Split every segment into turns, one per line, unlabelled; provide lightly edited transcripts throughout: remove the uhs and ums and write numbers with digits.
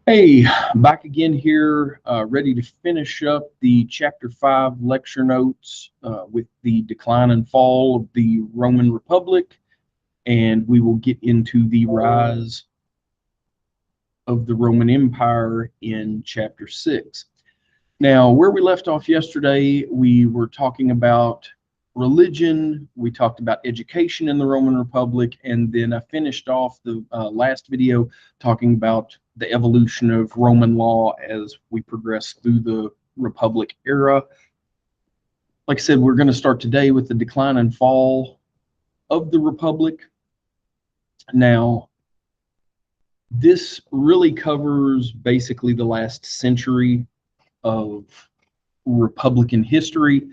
Hey, back again here, ready to finish up the Chapter 5 lecture notes with the decline and fall of the Roman Republic, and we will get into the rise of the Roman Empire in Chapter 6. Now, where we left off yesterday, we were talking about religion, we talked about education in the Roman Republic, and then I finished off the last video talking about the evolution of Roman law as we progress through the Republic era. Like I said, we're going to start today with the decline and fall of the Republic. Now, this really covers basically the last century of Republican history.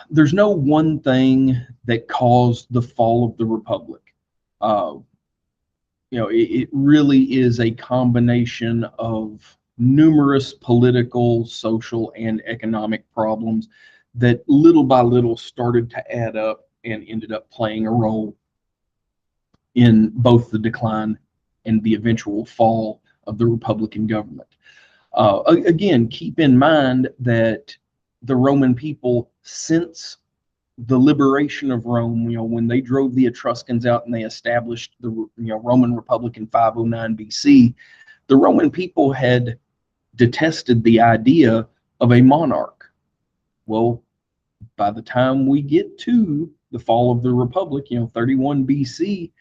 There's no one thing that caused the fall of the Republic. It really is a combination of numerous political, social, and economic problems that little by little started to add up and ended up playing a role in both the decline and the eventual fall of the Republican government. Again, keep in mind that the Roman people, since the liberation of Rome, when they drove the Etruscans out and they established the Roman Republic in 509 BC, the Roman people had detested the idea of a monarch. Well, by the time we get to the fall of the Republic, 31 BC,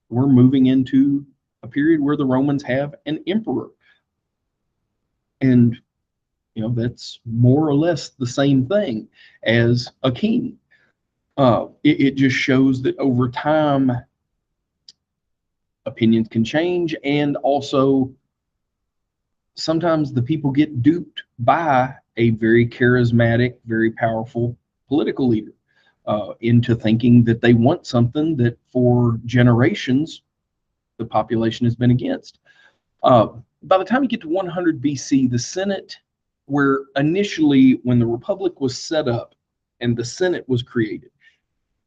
we're moving into a period where the Romans have an emperor. And that's more or less the same thing as a king. It just shows that over time, opinions can change, and also sometimes the people get duped by a very charismatic, very powerful political leader into thinking that they want something that for generations the population has been against. By the time you get to 100 BC, the Senate, where initially when the Republic was set up and the Senate was created,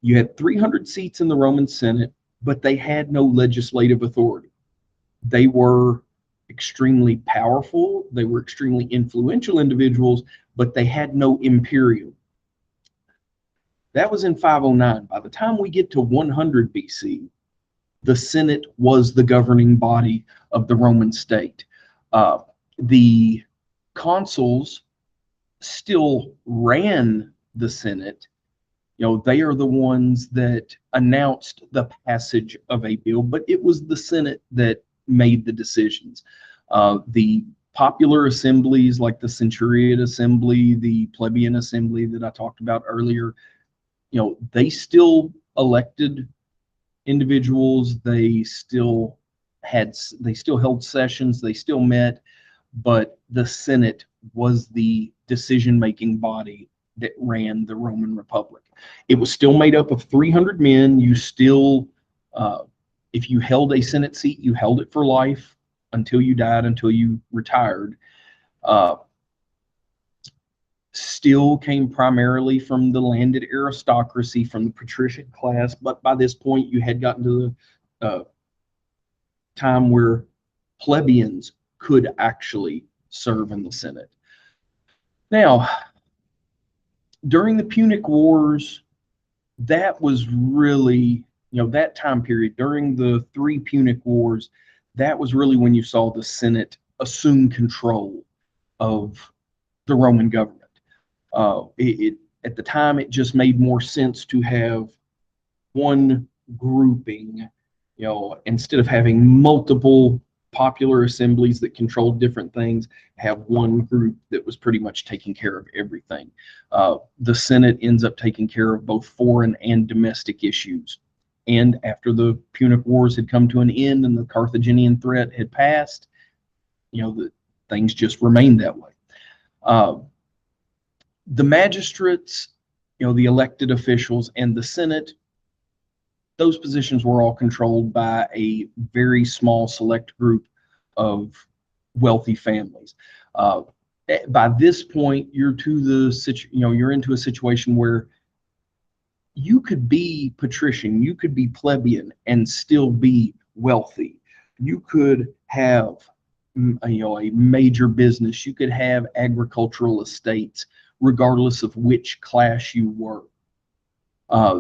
you had 300 seats in the Roman Senate, but they had no legislative authority. They were extremely powerful, they were extremely influential individuals, but they had no imperium. That was in 509. By the time we get to 100 BC, the Senate was the governing body of the Roman state. The consuls still ran the Senate. They are the ones that announced the passage of a bill, but it was the Senate that made the decisions. The popular assemblies like the Centuriate Assembly, the Plebeian Assembly that I talked about earlier, they still elected individuals, they still held sessions, they still met, but the Senate was the decision-making body that ran the Roman Republic. It was still made up of 300 men. You still, if you held a Senate seat, you held it for life until you died, until you retired. Still came primarily from the landed aristocracy, from the patrician class, but by this point you had gotten to the time where plebeians could actually serve in the Senate. Now, during the Punic Wars, that was really, that time period, during the 3 Punic Wars, that was really when you saw the Senate assume control of the Roman government. At the time, it just made more sense to have one grouping, instead of having multiple popular assemblies that controlled different things, have one group that was pretty much taking care of everything. The Senate ends up taking care of both foreign and domestic issues. And after the Punic Wars had come to an end and the Carthaginian threat had passed, the things just remained that way. The magistrates, the elected officials, and the Senate, those positions were all controlled by a very small select group of wealthy families. By this point, you're into a situation where you could be patrician, you could be plebeian, and still be wealthy. You could have a major business. You could have agricultural estates, regardless of which class you were.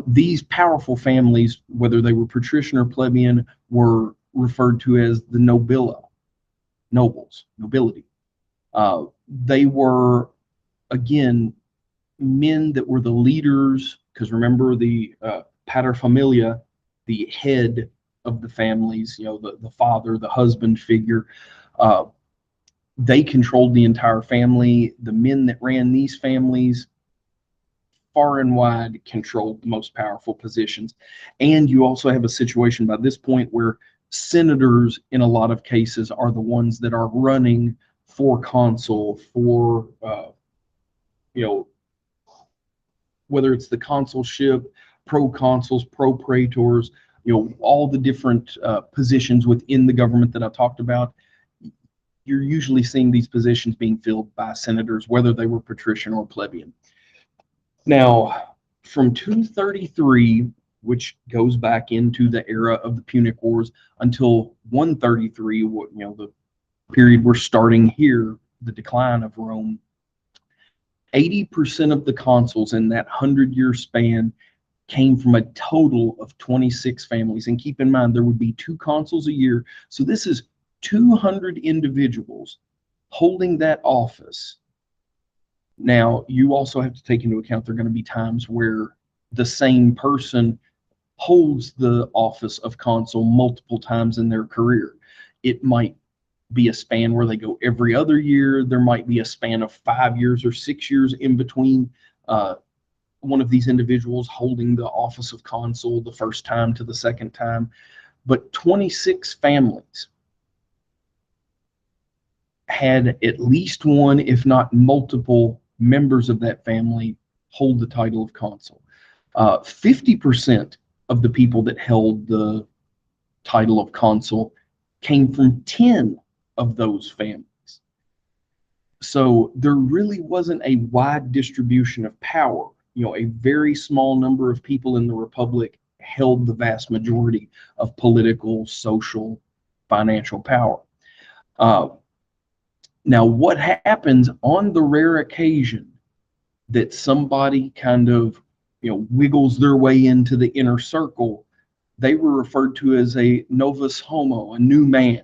These powerful families, whether they were patrician or plebeian, were referred to as the nobila, nobles, nobility. They were, again, men that were the leaders, because remember the paterfamilia, the head of the families, the father, the husband figure. They controlled the entire family. The men that ran these families far and wide controlled the most powerful positions. And you also have a situation by this point where senators, in a lot of cases, are the ones that are running for consul, for, whether it's the consulship, proconsuls, propraetors, all the different positions within the government that I talked about. You're usually seeing these positions being filled by senators, whether they were patrician or plebeian. Now, from 233, which goes back into the era of the Punic Wars, until 133, the period we're starting here, the decline of Rome, 80% of the consuls in that 100-year span came from a total of 26 families. And keep in mind, there would be 2 consuls a year. So this is 200 individuals holding that office. Now, you also have to take into account there are going to be times where the same person holds the office of consul multiple times in their career. It might be a span where they go every other year. There might be a span of 5 years or 6 years in between one of these individuals holding the office of consul the first time to the second time. But 26 families had at least one, if not multiple, members of that family hold the title of consul. 50% of the people that held the title of consul came from 10 of those families. So there really wasn't a wide distribution of power. A very small number of people in the Republic held the vast majority of political, social, financial power. Now, what happens on the rare occasion that somebody kind of, wiggles their way into the inner circle? They were referred to as a novus homo, a new man.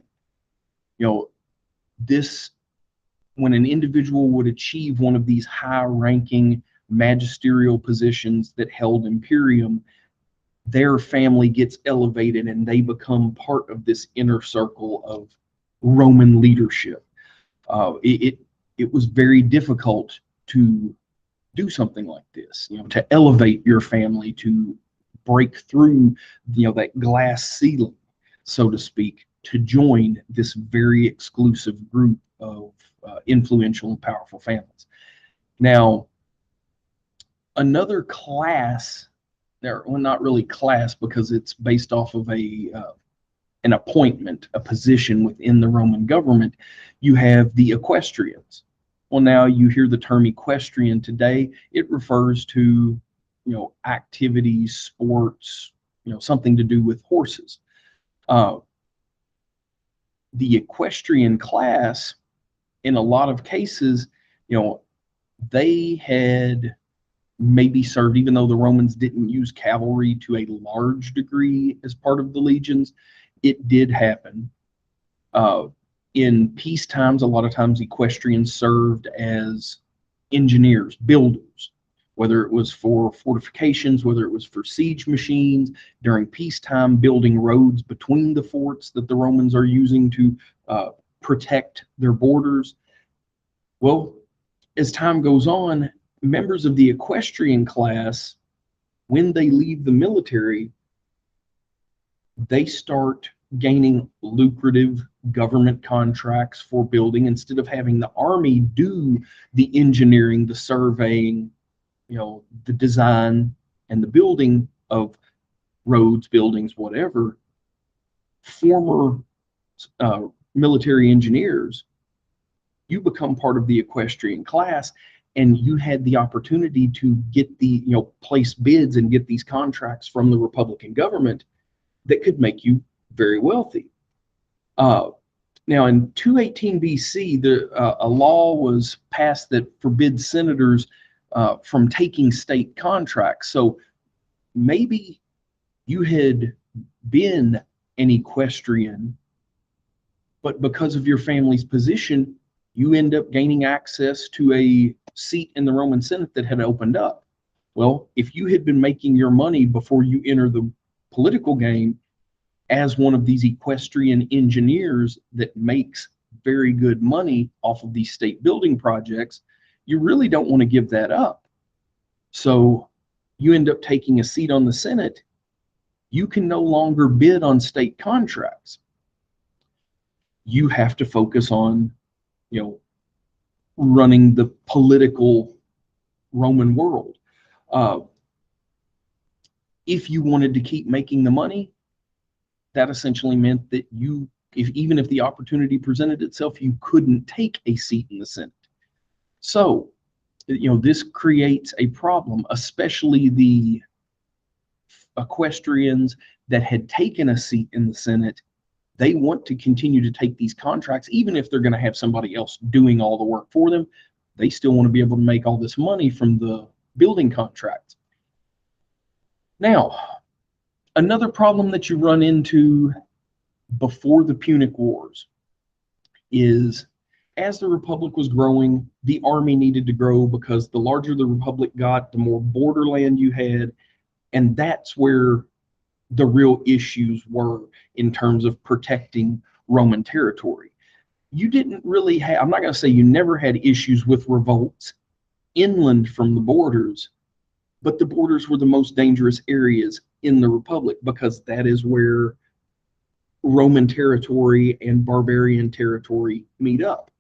When an individual would achieve one of these high-ranking magisterial positions that held imperium, their family gets elevated and they become part of this inner circle of Roman leadership. It was very difficult to do something like this, to elevate your family, to break through, that glass ceiling, so to speak, to join this very exclusive group of influential and powerful families. Now, another class, well, not really class because it's based off of an appointment, a position within the Roman government. You have the equestrians. Well, now you hear the term equestrian today, it refers to, activities, sports, something to do with horses. The equestrian class, in a lot of cases, they had maybe served, even though the Romans didn't use cavalry to a large degree as part of the legions, it did happen. In peace times, a lot of times equestrians served as engineers, builders, whether it was for fortifications, whether it was for siege machines, during peacetime, building roads between the forts that the Romans are using to protect their borders. Well, as time goes on, members of the equestrian class, when they leave the military, they start gaining lucrative government contracts for building. Instead of having the army do the engineering, the surveying, the design and the building of roads, buildings, whatever, former military engineers, you become part of the equestrian class, and you had the opportunity to get the, place bids and get these contracts from the Republican government that could make you very wealthy. Uh, Now, in 218 BC, a law was passed that forbids senators from taking state contracts. So maybe you had been an equestrian, but because of your family's position, you end up gaining access to a seat in the Roman Senate that had opened up. Well, if you had been making your money before you enter the political game as one of these equestrian engineers that makes very good money off of these state building projects, you really don't want to give that up. So you end up taking a seat on the Senate. You can no longer bid on state contracts. You have to focus on, you know, running the political Roman world. Uh, if you wanted to keep making the money, that essentially meant that you, even if the opportunity presented itself, you couldn't take a seat in the Senate. So, this creates a problem, especially the equestrians that had taken a seat in the Senate. They want to continue to take these contracts, even if they're going to have somebody else doing all the work for them. They still want to be able to make all this money from the building contracts. Now, another problem that you run into before the Punic Wars is, as the Republic was growing, the army needed to grow because the larger the Republic got, the more borderland you had. And that's where the real issues were in terms of protecting Roman territory. You didn't really have, I'm not going to say you never had issues with revolts inland from the borders, but the borders were the most dangerous areas in the Republic because that is where Roman territory and barbarian territory meet up.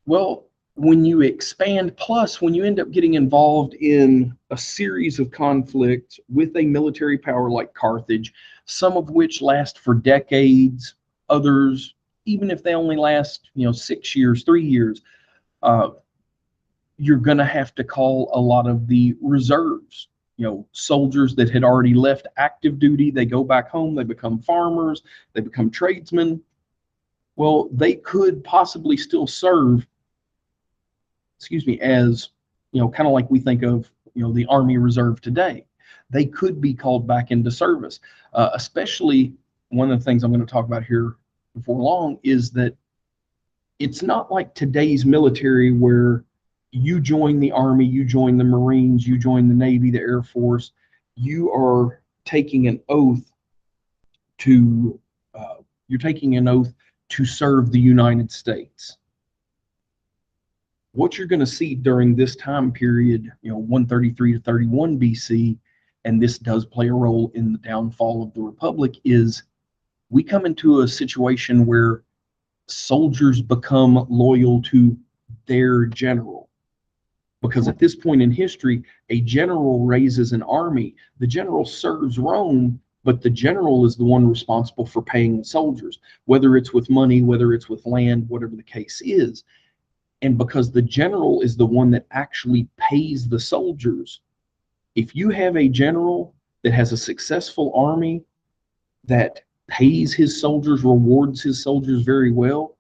Well, when you expand, plus when you end up getting involved in a series of conflicts with a military power like Carthage, some of which last for decades, others, even if they only last, 6 years, 3 years, you're going to have to call a lot of the reserves, soldiers that had already left active duty. They go back home, they become farmers, they become tradesmen. Well, they could possibly still serve, as, kind of like we think of, the Army Reserve today. They could be called back into service. Especially one of the things I'm going to talk about here before long is that it's not like today's military where you join the Army, you join the Marines, you join the Navy, the Air Force. You are taking an oath to you're taking an oath to serve the United States. What you're going to see during this time period, 133 to 31 BC, and this does play a role in the downfall of the Republic, is we come into a situation where soldiers become loyal to their general. Because at this point in history, a general raises an army. The general serves Rome, but the general is the one responsible for paying the soldiers, whether it's with money, whether it's with land, whatever the case is. And because the general is the one that actually pays the soldiers, if you have a general that has a successful army that pays his soldiers, rewards his soldiers very well,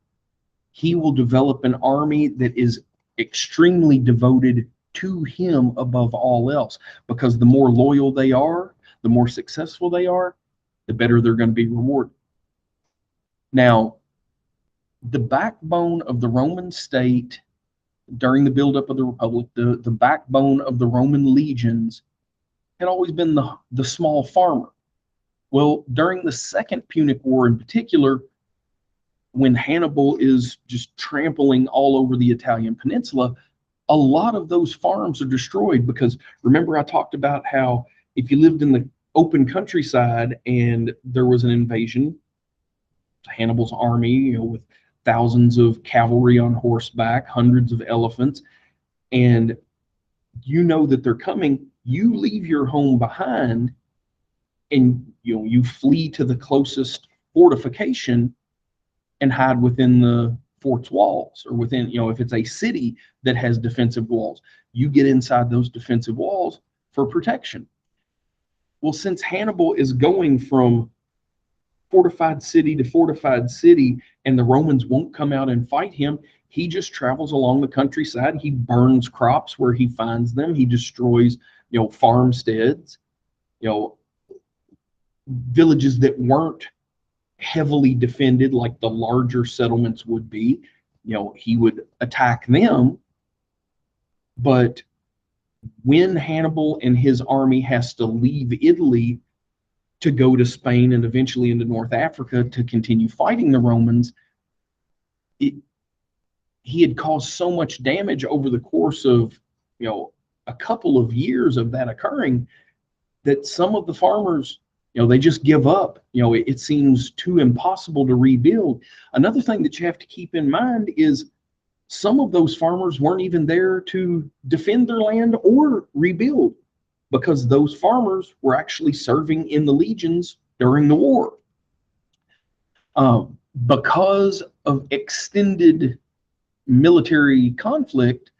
he will develop an army that is extremely devoted to him above all else, because the more loyal they are, the more successful they are, the better they're going to be rewarded. Now, the backbone of the Roman state during the buildup of the Republic, the backbone of the Roman legions had always been the small farmer. Well, during the Second Punic War in particular, when Hannibal is just trampling all over the Italian peninsula, a lot of those farms are destroyed because, remember, I talked about how if you lived in the open countryside and there was an invasion, Hannibal's army, with thousands of cavalry on horseback, hundreds of elephants, and you know that they're coming, you leave your home behind and you flee to the closest fortification and hide within the fort's walls, or within, if it's a city that has defensive walls, you get inside those defensive walls for protection. Well, since Hannibal is going from fortified city to fortified city, and the Romans won't come out and fight him. He just travels along the countryside. He burns crops where he finds them. He destroys, farmsteads, you know, villages that weren't heavily defended like the larger settlements would be. He would attack them. But when Hannibal and his army has to leave Italy to go to Spain and eventually into North Africa to continue fighting the Romans, he had caused so much damage over the course of, a couple of years of that occurring, that some of the farmers, they just give up. It seems too impossible to rebuild. Another thing that you have to keep in mind is some of those farmers weren't even there to defend their land or rebuild, because those farmers were actually serving in the legions during the war. Because of extended military conflict,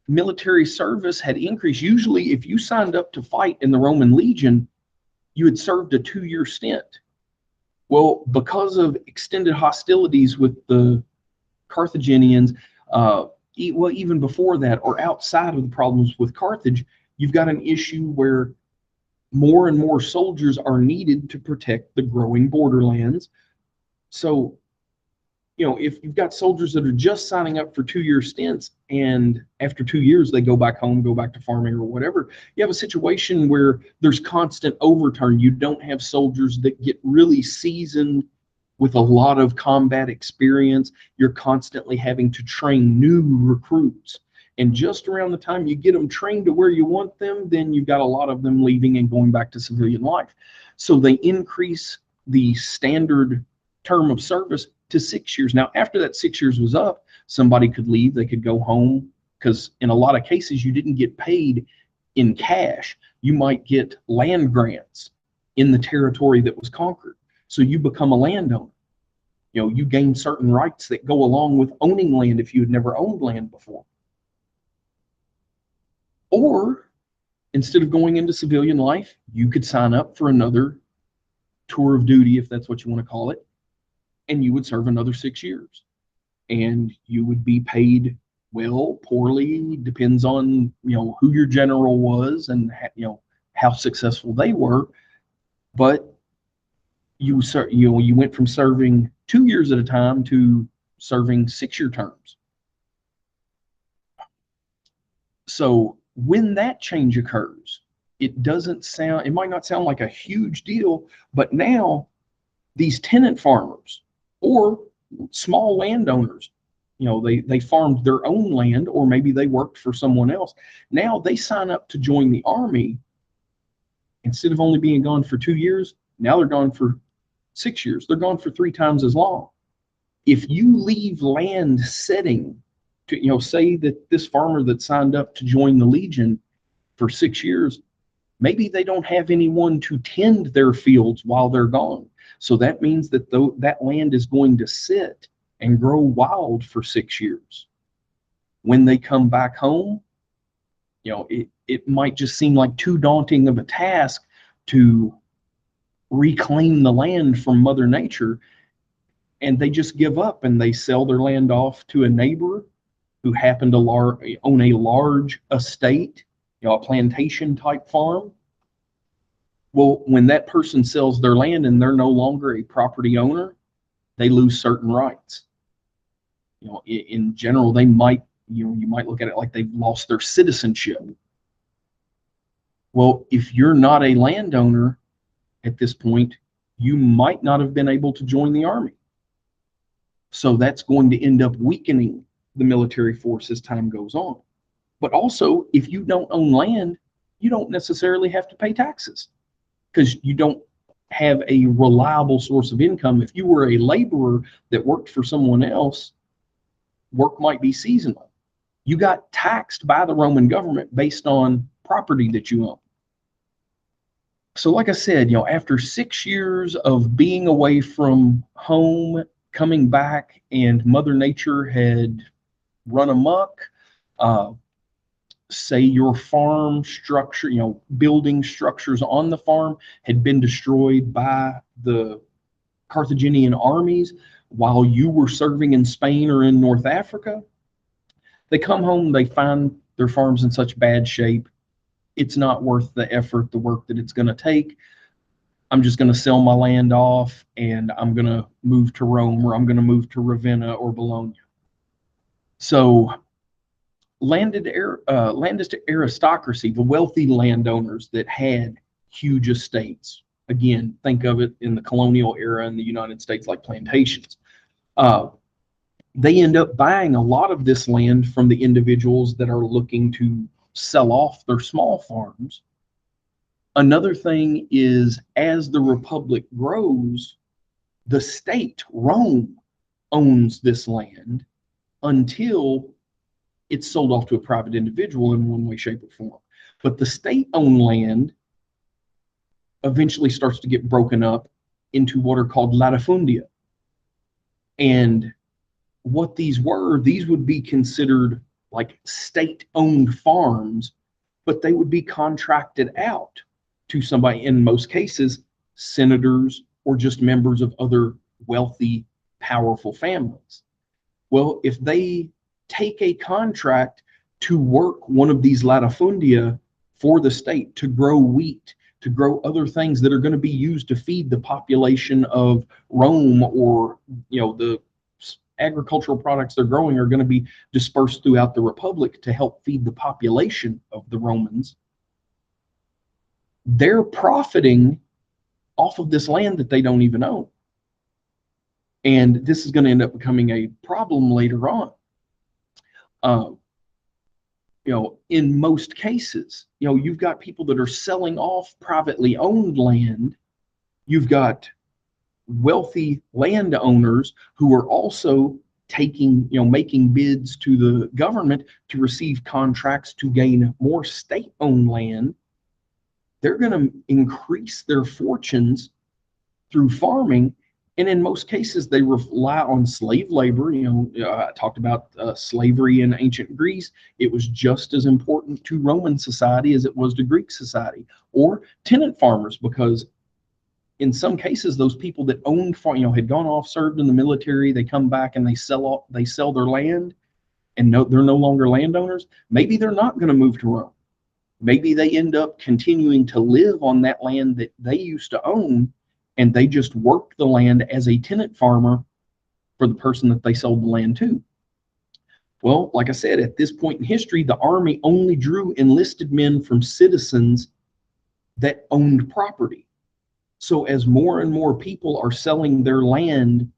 military service had increased. Usually, if you signed up to fight in the Roman legion, you had served a 2-year stint. Well, because of extended hostilities with the Carthaginians, even before that, or outside of the problems with Carthage, you've got an issue where more and more soldiers are needed to protect the growing borderlands. So, if you've got soldiers that are just signing up for 2-year stints, and after 2 years they go back home, go back to farming or whatever, you have a situation where there's constant overturn. You don't have soldiers that get really seasoned with a lot of combat experience. You're constantly having to train new recruits. And just around the time you get them trained to where you want them, then you've got a lot of them leaving and going back to civilian life. So they increase the standard term of service to 6 years. Now, after that 6 years was up, somebody could leave, they could go home, because in a lot of cases, you didn't get paid in cash. You might get land grants in the territory that was conquered. So you become a landowner. You gain certain rights that go along with owning land if you had never owned land before. Or instead of going into civilian life, you could sign up for another tour of duty, if that's what you want to call it, and you would serve another 6 years. And you would be paid well, poorly, depends on, who your general was and, how successful they were. But you went from serving 2 years at a time to serving 6-year terms. So when that change occurs, it might not sound like a huge deal, but now these tenant farmers or small landowners, they farmed their own land, or maybe they worked for someone else. Now they sign up to join the army. Instead of only being gone for 2 years, now they're gone for 6 years. They're gone for 3 times as long. If you leave land sitting to, say that this farmer that signed up to join the Legion for 6 years, maybe they don't have anyone to tend their fields while they're gone. So that means that that land is going to sit and grow wild for 6 years. When they come back home, it might just seem like too daunting of a task to reclaim the land from Mother Nature, and they just give up and they sell their land off to a neighbor who happened to own a large estate, a plantation type farm. Well, when that person sells their land and they're no longer a property owner, they lose certain rights. In general, they might, you might look at it like they've lost their citizenship. Well, if you're not a landowner at this point, you might not have been able to join the army. So that's going to end up weakening the military force as time goes on. But also, if you don't own land, you don't necessarily have to pay taxes, because you don't have a reliable source of income. If you were a laborer that worked for someone else, work might be seasonal. You got taxed by the Roman government based on property that you own. So like I said, after 6 years of being away from home, coming back, and Mother Nature had run amok, say your farm structure, building structures on the farm had been destroyed by the Carthaginian armies while you were serving in Spain or in North Africa. They come home, they find their farms in such bad shape, it's not worth the effort, the work that it's going to take. I'm just going to sell my land off and I'm going to move to Rome, or I'm going to move to Ravenna or Bologna. So landed aristocracy, the wealthy landowners that had huge estates, again, think of it in the colonial era in the United States like plantations. They end up buying a lot of this land from the individuals that are looking to sell off their small farms. Another thing is, as the republic grows, the state, Rome, owns this land until it's sold off to a private individual in one way, shape, or form. But the state-owned land eventually starts to get broken up into what are called latifundia. And what these would be considered like state-owned farms, but they would be contracted out to somebody, in most cases, senators or just members of other wealthy, powerful families. Well, if they take a contract to work one of these latifundia for the state to grow wheat, to grow other things that are going to be used to feed the population of Rome, or the agricultural products they're growing are going to be dispersed throughout the republic to help feed the population of the Romans, they're profiting off of this land that they don't even own. And this is going to end up becoming a problem later on. In most cases, you've got people that are selling off privately owned land. You've got wealthy landowners who are also making bids to the government to receive contracts to gain more state-owned land. They're going to increase their fortunes through farming. And in most cases, they rely on slave labor. I talked about slavery in ancient Greece. It was just as important to Roman society as it was to Greek society. Or tenant farmers, because in some cases, those people that owned had gone off, served in the military, they come back and they sell their land, and they're no longer landowners. Maybe they're not going to move to Rome. Maybe they end up continuing to live on that land that they used to own, and they just work the land as a tenant farmer for the person that they sold the land to. Well, like I said, at this point in history, the army only drew enlisted men from citizens that owned property. So as more and more people are selling their land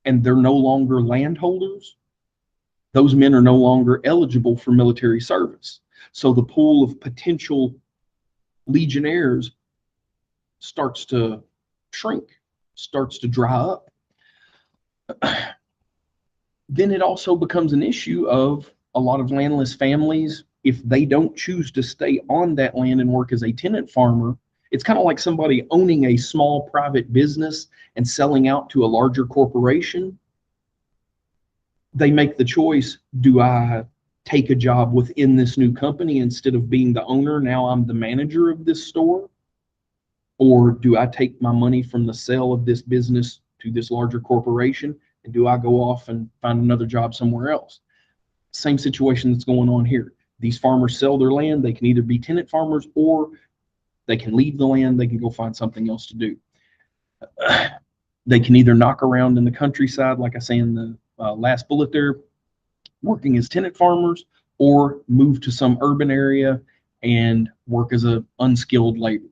and they're no longer landholders, those men are no longer eligible for military service. So the pool of potential legionnaires starts to shrink, starts to dry up. Then it also becomes an issue of a lot of landless families, if they don't choose to stay on that land and work as a tenant farmer. It's kind of like somebody owning a small private business and selling out to a larger corporation. They make the choice, do I take a job within this new company instead of being the owner? Now I'm the manager of this store. Or do I take my money from the sale of this business to this larger corporation, and do I go off and find another job somewhere else? Same situation that's going on here. These farmers sell their land. They can either be tenant farmers, or they can leave the land. They can go find something else to do. They can either knock around in the countryside, like I say in the last bullet there, working as tenant farmers, or move to some urban area and work as an unskilled laborer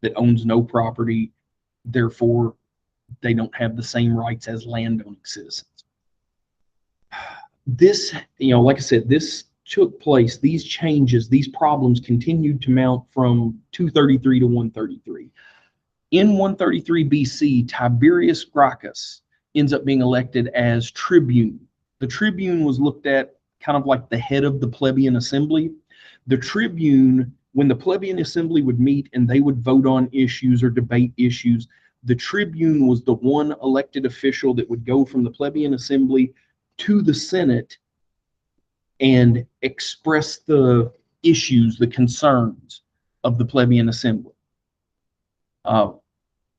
that owns no property. Therefore, they don't have the same rights as landowning citizens. This, like I said, this took place, these changes, these problems continued to mount from 233 to 133. In 133 BC, Tiberius Gracchus ends up being elected as tribune. The tribune was looked at kind of like the head of the plebeian assembly. The tribune, when the plebeian assembly would meet and they would vote on issues or debate issues, the tribune was the one elected official that would go from the plebeian assembly to the Senate and express the issues, the concerns of the plebeian assembly.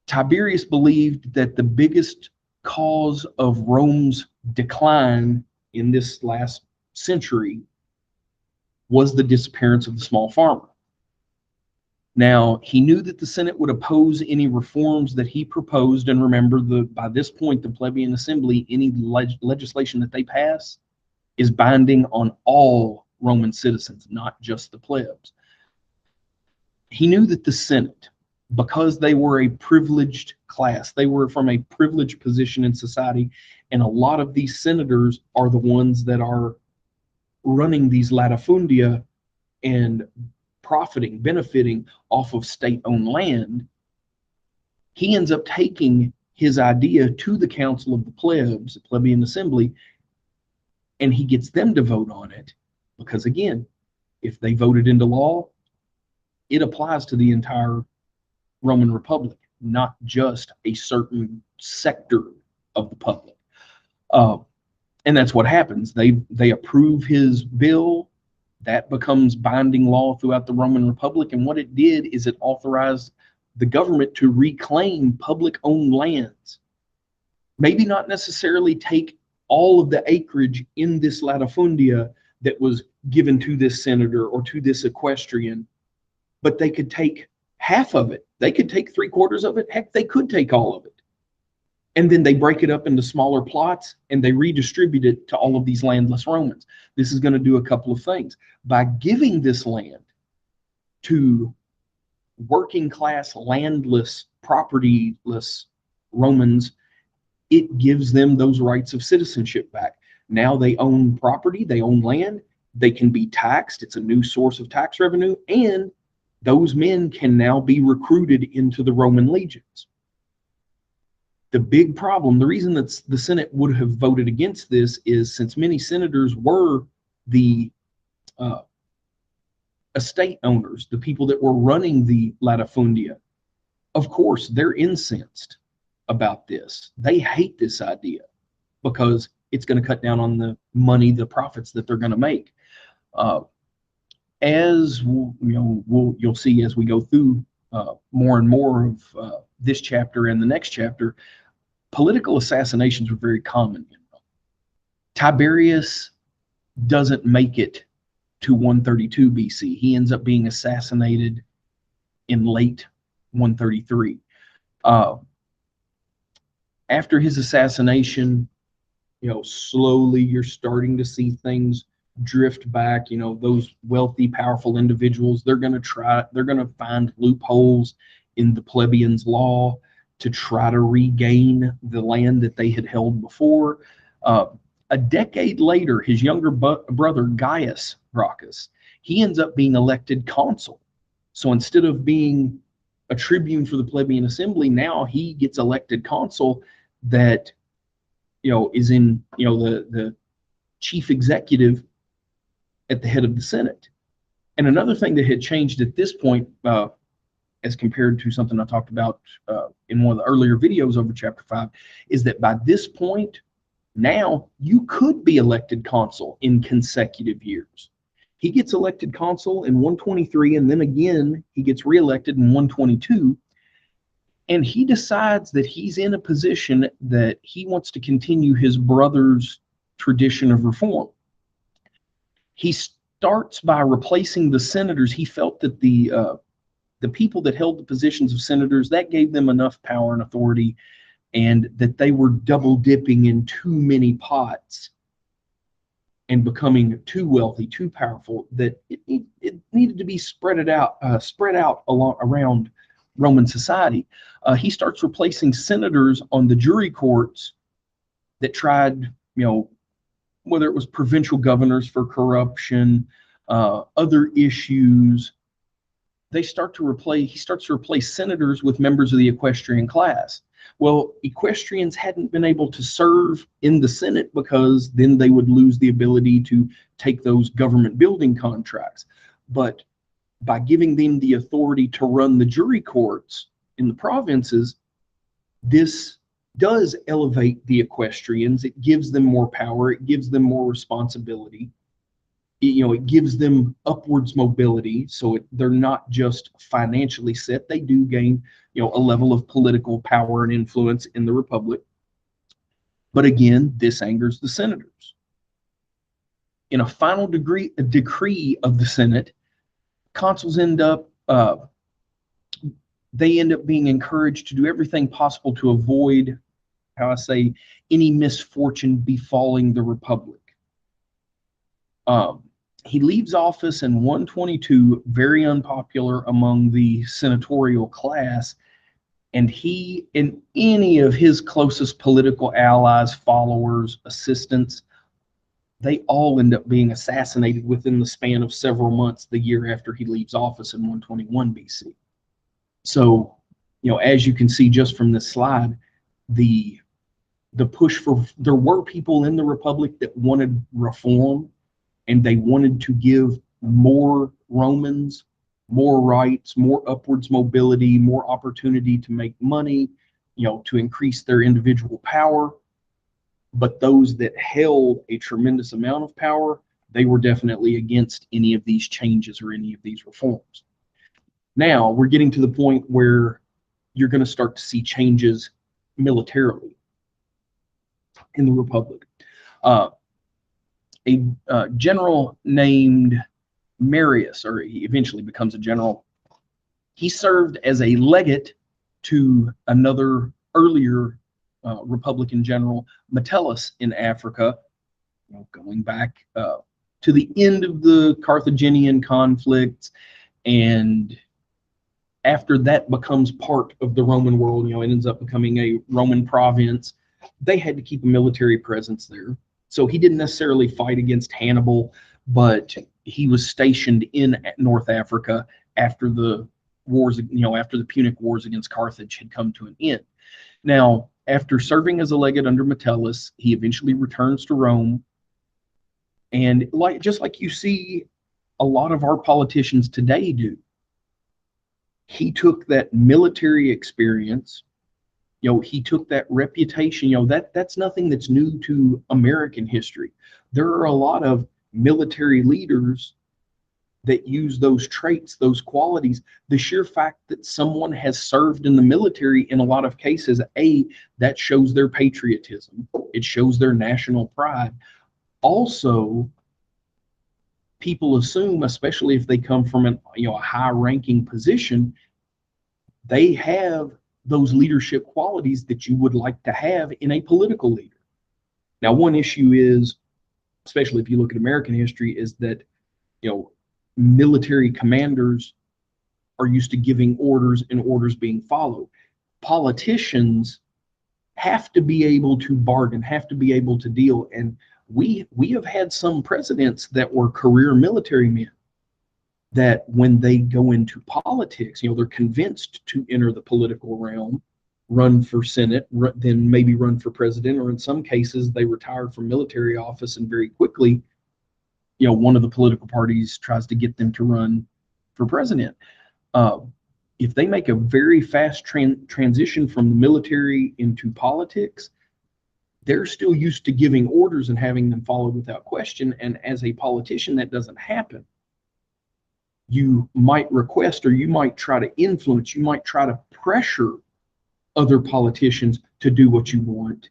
Tiberius believed that the biggest cause of Rome's decline in this last century was the disappearance of the small farmer. Now, he knew that the Senate would oppose any reforms that he proposed, and remember, by this point, the plebeian assembly, any legislation that they pass is binding on all Roman citizens, not just the plebs. He knew that the Senate, because they were a privileged class, they were from a privileged position in society, and a lot of these senators are the ones that are running these latifundia and benefiting off of state-owned land. He ends up taking his idea to the Council of the Plebs, the plebeian assembly, and he gets them to vote on it because, again, if they voted into law, it applies to the entire Roman Republic, not just a certain sector of the public. And that's what happens. They approve his bill. That becomes binding law throughout the Roman Republic. And what it did is it authorized the government to reclaim public-owned lands. Maybe not necessarily take all of the acreage in this latifundia that was given to this senator or to this equestrian, but they could take half of it. They could take 3/4 of it. Heck, they could take all of it. And then they break it up into smaller plots and they redistribute it to all of these landless Romans. This is going to do a couple of things. By giving this land to working class, landless, propertyless Romans, it gives them those rights of citizenship back. Now they own property, they own land, they can be taxed. It's a new source of tax revenue, and those men can now be recruited into the Roman legions. The big problem, the reason that the Senate would have voted against this is since many senators were the estate owners, the people that were running the latifundia, of course, they're incensed about this. They hate this idea because it's going to cut down on the money, the profits that they're going to make. As you'll see as we go through more and more of this chapter and the next chapter, political assassinations were very common. Tiberius doesn't make it to 132 BC. He ends up being assassinated in late 133. After his assassination, slowly you're starting to see things drift back. Those wealthy, powerful individuals, they're going to find loopholes in the plebeians' law to try to regain the land that they had held before. A decade later, his younger brother, Gaius Gracchus, he ends up being elected consul. So instead of being a tribune for the plebeian assembly, now he gets elected consul that, is in, the chief executive at the head of the Senate. And another thing that had changed at this point, as compared to something I talked about in one of the earlier videos over chapter 5, is that by this point, now you could be elected consul in consecutive years. He gets elected consul in 123, and then again, he gets reelected in 122. And he decides that he's in a position that he wants to continue his brother's tradition of reform. He starts by replacing the senators. He felt that the people that held the positions of senators, that gave them enough power and authority, and that they were double dipping in too many pots and becoming too wealthy, too powerful, that it needed to be spread out around Roman society. He starts replacing senators on the jury courts that tried, whether it was provincial governors for corruption, other issues. He starts to replace senators with members of the equestrian class. Well, equestrians hadn't been able to serve in the Senate because then they would lose the ability to take those government building contracts. But by giving them the authority to run the jury courts in the provinces, this does elevate the equestrians. It gives them more power. It gives them more responsibility. it gives them upwards mobility, so they're not just financially set. They do gain, a level of political power and influence in the republic. But again, this angers the senators. In a final decree of the Senate, consuls end up being encouraged to do everything possible to avoid, how I say, any misfortune befalling the republic. He leaves office in 122, very unpopular among the senatorial class, and he and any of his closest political allies, followers, assistants, they all end up being assassinated within the span of several months the year after he leaves office in 121 BC. So, as you can see just from this slide, the push for, there were people in the republic that wanted reform, and they wanted to give more Romans more rights, more upwards mobility, more opportunity to make money, to increase their individual power. But those that held a tremendous amount of power, they were definitely against any of these changes or any of these reforms. Now we're getting to the point where you're going to start to see changes militarily in the Republic. A general named Marius, or he eventually becomes a general, he served as a legate to another earlier Republican general, Metellus, in Africa, going back to the end of the Carthaginian conflicts, and after that becomes part of the Roman world, it ends up becoming a Roman province. They had to keep a military presence there. So he didn't necessarily fight against Hannibal, but he was stationed in North Africa after the wars, after the Punic Wars against Carthage had come to an end. Now, after serving as a legate under Metellus, he eventually returns to Rome. And just like you see a lot of our politicians today do, he took that military experience, he took that reputation, that's nothing that's new to American history. There are a lot of military leaders that use those traits, those qualities. The sheer fact that someone has served in the military, in a lot of cases, that shows their patriotism. It shows their national pride. Also, people assume, especially if they come from a high-ranking position, they have those leadership qualities that you would like to have in a political leader. Now, one issue is, especially if you look at American history, is that military commanders are used to giving orders and orders being followed. Politicians have to be able to bargain, have to be able to deal, and we have had some presidents that were career military men that when they go into politics, they're convinced to enter the political realm, run for Senate, then maybe run for president, or in some cases they retire from military office and very quickly, one of the political parties tries to get them to run for president. If they make a very fast transition from the military into politics, they're still used to giving orders and having them followed without question. And as a politician, that doesn't happen. You might request, or you might try to influence, you might try to pressure other politicians to do what you want.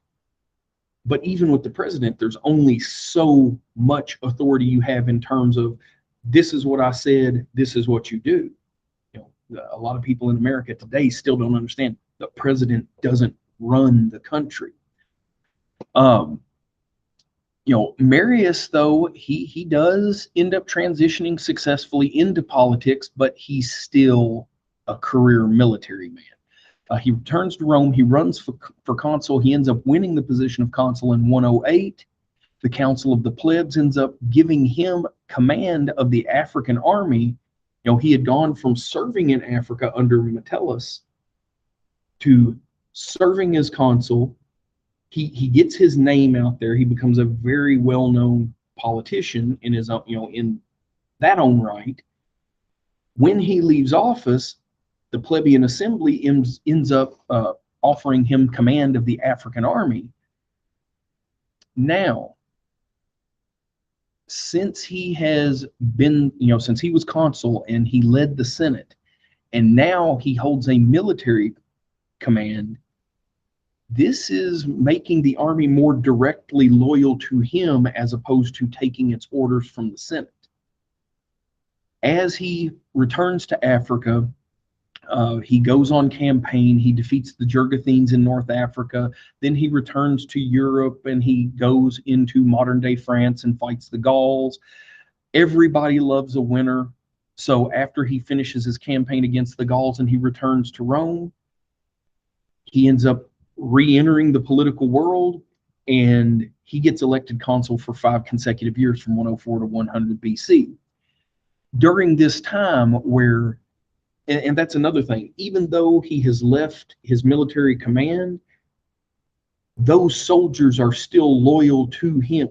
But even with the president, there's only so much authority you have in terms of, this is what I said, this is what you do. A lot of people in America today still don't understand the president doesn't run the country. Marius, though, he does end up transitioning successfully into politics, but he's still a career military man. He returns to Rome. He runs for consul. He ends up winning the position of consul in 108. The Council of the Plebs ends up giving him command of the African army. He had gone from serving in Africa under Metellus to serving as consul. He gets his name out there. He becomes a very well-known politician in his own, in that own right. When he leaves office, the plebeian assembly ends up offering him command of the African army. Now, since he has been, since he was consul and he led the Senate, and now he holds a military command, this is making the army more directly loyal to him as opposed to taking its orders from the Senate. As he returns to Africa, he goes on campaign. He defeats the Jurgatines in North Africa. Then he returns to Europe and he goes into modern day France and fights the Gauls. Everybody loves a winner. So after he finishes his campaign against the Gauls and he returns to Rome, he ends up re-entering the political world, and he gets elected consul for 5 consecutive years from 104 to 100 BC. During this time where, and that's another thing, even though he has left his military command, those soldiers are still loyal to him.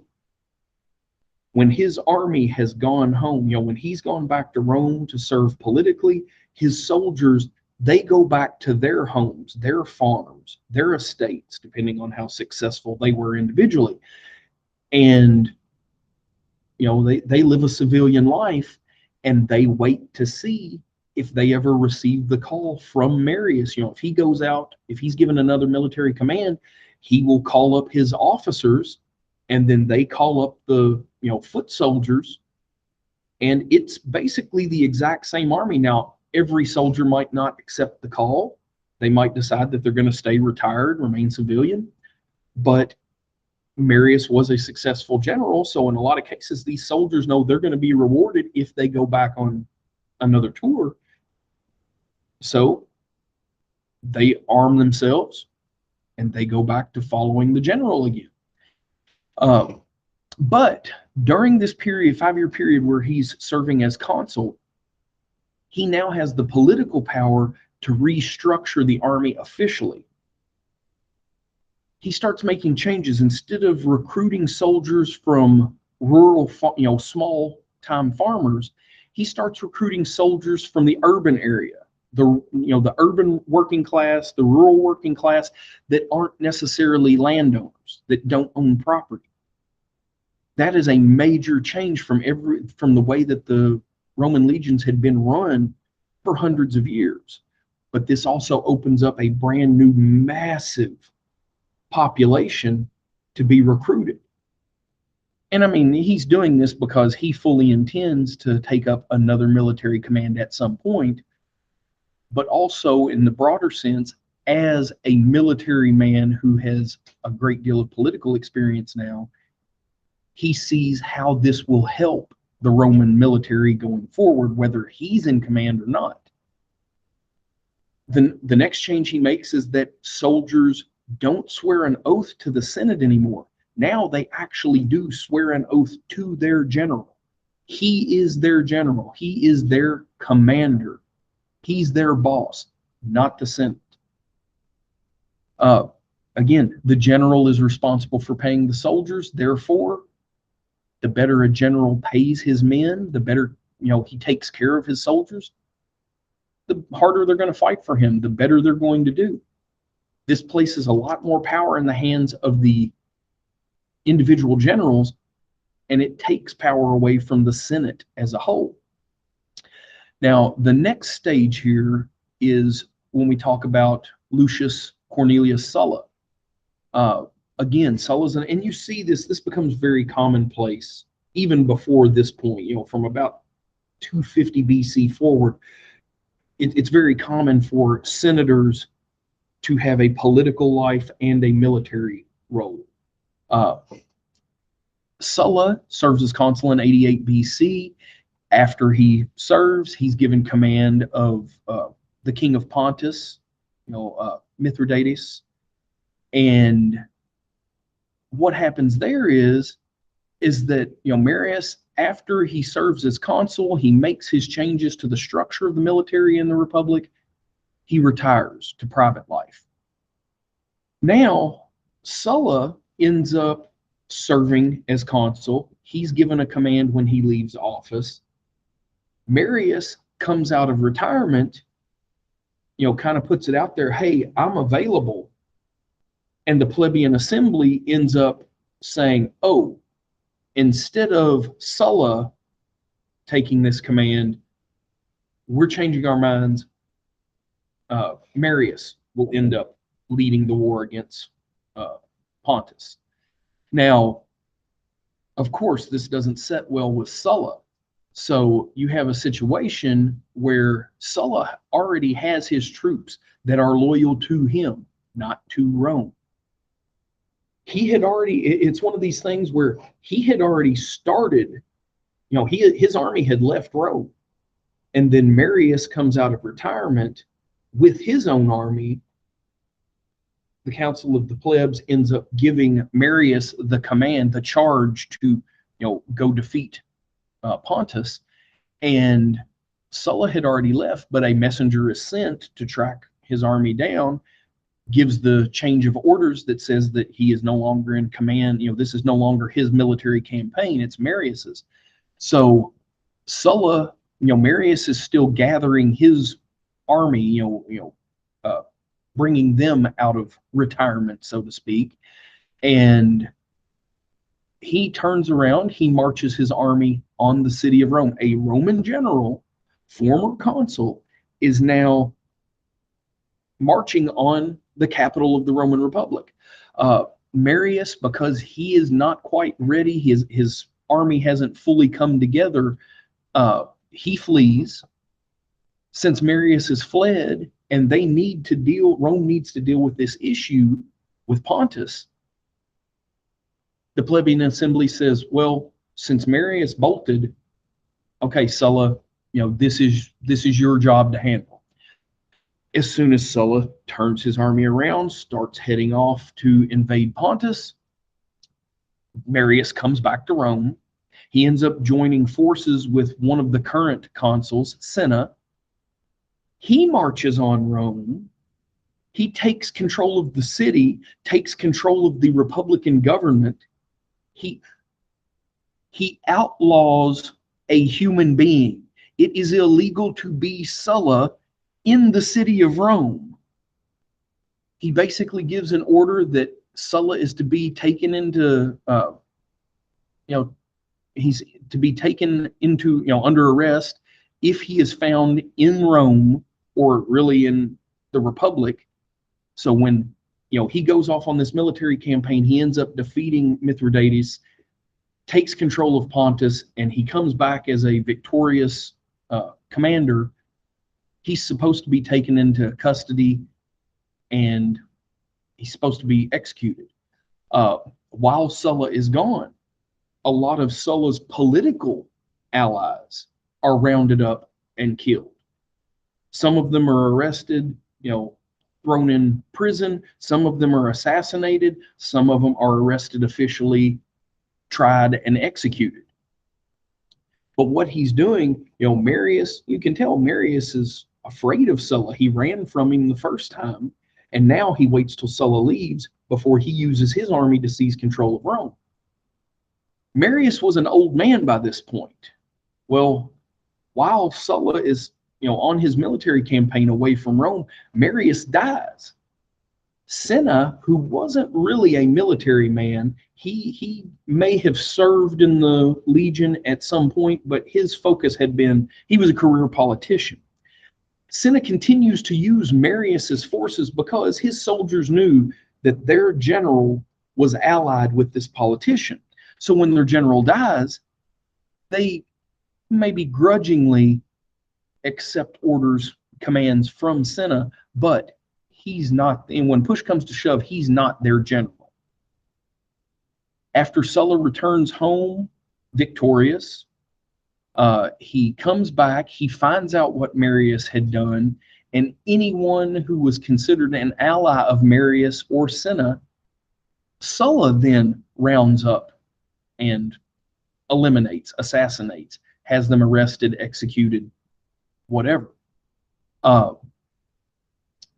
When his army has gone home, when he's gone back to Rome to serve politically, his soldiers, they go back to their homes, their farms, their estates, depending on how successful they were individually. And, they live a civilian life, and they wait to see if they ever receive the call from Marius. If he goes out, if he's given another military command, he will call up his officers, and then they call up the, foot soldiers. And it's basically the exact same army. Now, every soldier might not accept the call. They might decide that they're going to stay retired, remain civilian. But Marius was a successful general, so in a lot of cases, these soldiers know they're going to be rewarded if they go back on another tour. So they arm themselves and they go back to following the general again. But during this period, 5-year period where he's serving as consul, he now has the political power to restructure the army officially. He starts making changes. Instead of recruiting soldiers from rural, small time farmers, he starts recruiting soldiers from the urban area, the urban working class, the rural working class that aren't necessarily landowners, that don't own property. That is a major change from the way that the Roman legions had been run for hundreds of years. But this also opens up a brand new massive population to be recruited. And I mean, he's doing this because he fully intends to take up another military command at some point, but also in the broader sense, as a military man who has a great deal of political experience now, he sees how this will help the Roman military going forward, whether he's in command or not. The next change he makes is that soldiers don't swear an oath to the Senate anymore. Now they actually do swear an oath to their general. He is their general. He is their commander. He's their boss, not the Senate. Again, the general is responsible for paying the soldiers. Therefore, the better a general pays his men, the better, he takes care of his soldiers, the harder they're going to fight for him, the better they're going to do. This places a lot more power in the hands of the individual generals, and it takes power away from the Senate as a whole. Now, the next stage here is when we talk about Lucius Cornelius Sulla. Again, Sulla's, and you see this becomes very commonplace even before this point, from about 250 BC forward. It's very common for senators to have a political life and a military role. Sulla serves as consul in 88 BC. After he serves, he's given command of the king of Pontus, Mithridates. And what happens there is that, Marius, after he serves as consul, he makes his changes to the structure of the military in the Republic. He retires to private life. Now, Sulla ends up serving as consul. He's given a command when he leaves office. Marius comes out of retirement, kind of puts it out there, hey, I'm available. And the plebeian assembly ends up saying, oh, instead of Sulla taking this command, we're changing our minds. Marius will end up leading the war against Pontus. Now, of course, this doesn't set well with Sulla. So you have a situation where Sulla already has his troops that are loyal to him, not to Rome. He had already, it's one of these things where he had already started, his army had left Rome. And then Marius comes out of retirement with his own army. The Council of the Plebs ends up giving Marius the command, the charge to, go defeat Pontus. And Sulla had already left, but a messenger is sent to track his army down, gives the change of orders that says that he is no longer in command. This is no longer his military campaign, it's Marius's. So Sulla, Marius is still gathering his army, bringing them out of retirement, so to speak. And he turns around, he marches his army on the city of Rome. A Roman general, former consul, is now marching on the capital of the Roman Republic. Marius, because he is not quite ready, his army hasn't fully come together, he flees. Since Marius has fled and Rome needs to deal with this issue with Pontus, the plebeian assembly says, well, since Marius bolted, okay, Sulla, this is your job to handle. As soon as Sulla turns his army around, starts heading off to invade Pontus, Marius comes back to Rome. He ends up joining forces with one of the current consuls, Cinna. He marches on Rome. He takes control of the city, takes control of the Republican government. He outlaws a human being. It is illegal to be Sulla in the city of Rome. He basically gives an order that Sulla is to be taken into, he's to be taken into, under arrest if he is found in Rome or really in the Republic. So when, he goes off on this military campaign, he ends up defeating Mithridates, takes control of Pontus, and he comes back as a victorious commander. He's supposed to be taken into custody and he's supposed to be executed. While Sulla is gone, a lot of Sulla's political allies are rounded up and killed. Some of them are arrested, thrown in prison. Some of them are assassinated. Some of them are arrested officially, tried, and executed. But what he's doing, Marius, you can tell Marius is afraid of Sulla. He ran from him the first time, and now he waits till Sulla leaves before he uses his army to seize control of Rome. Marius was an old man by this point. Well, while Sulla is, on his military campaign away from Rome, Marius dies. Cinna, who wasn't really a military man, he may have served in the legion at some point, but his focus had been, he was a career politician. Cinna continues to use Marius's forces because his soldiers knew that their general was allied with this politician. So when their general dies, they maybe grudgingly accept orders, commands from Cinna, but he's not, and when push comes to shove, he's not their general. After Sulla returns home victorious, he comes back, he finds out what Marius had done, and anyone who was considered an ally of Marius or Cinna, Sulla then rounds up and eliminates, assassinates, has them arrested, executed, whatever.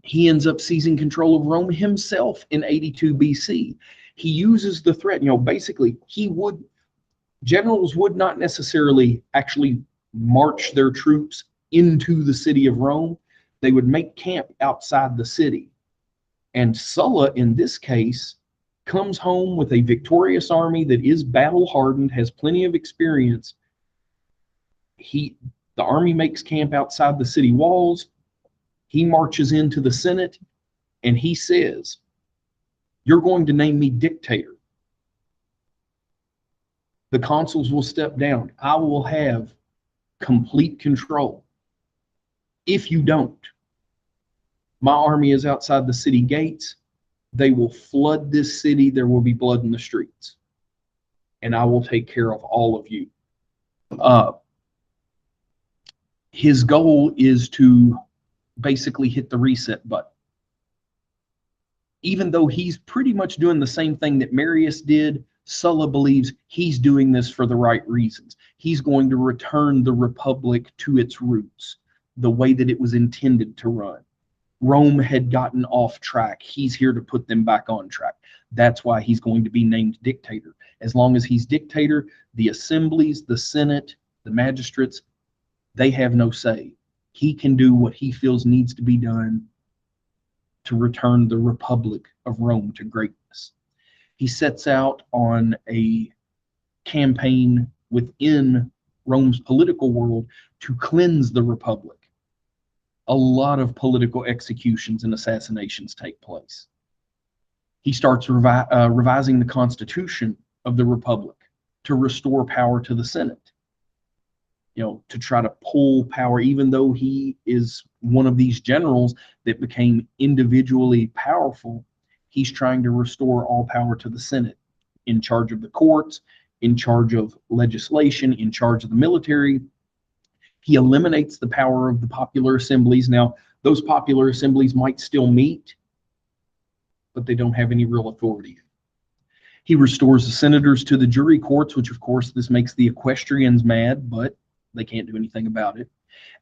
He ends up seizing control of Rome himself in 82 BC. He uses the threat, basically generals would not necessarily actually march their troops into the city of Rome. They would make camp outside the city. And Sulla, in this case, comes home with a victorious army that is battle hardened, has plenty of experience. The army makes camp outside the city walls. He marches into the Senate and he says, "You're going to name me dictator. The consuls will step down. I will have complete control. If you don't, my army is outside the city gates. They will flood this city. There will be blood in the streets. And I will take care of all of you." His goal is to basically hit the reset button. Even though he's pretty much doing the same thing that Marius did, Sulla believes he's doing this for the right reasons. He's going to return the Republic to its roots, the way that it was intended to run. Rome had gotten off track. He's here to put them back on track. That's why he's going to be named dictator. As long as he's dictator, the assemblies, the Senate, the magistrates, they have no say. He can do what he feels needs to be done to return the Republic of Rome to greatness. He sets out on a campaign within Rome's political world to cleanse the Republic. A lot of political executions and assassinations take place. He starts revising the Constitution of the Republic to restore power to the Senate. To try to pull power, even though he is one of these generals that became individually powerful, he's trying to restore all power to the Senate, in charge of the courts, in charge of legislation, in charge of the military. He eliminates the power of the popular assemblies. Now, those popular assemblies might still meet, but they don't have any real authority. He restores the senators to the jury courts, which of course this makes the equestrians mad, but they can't do anything about it.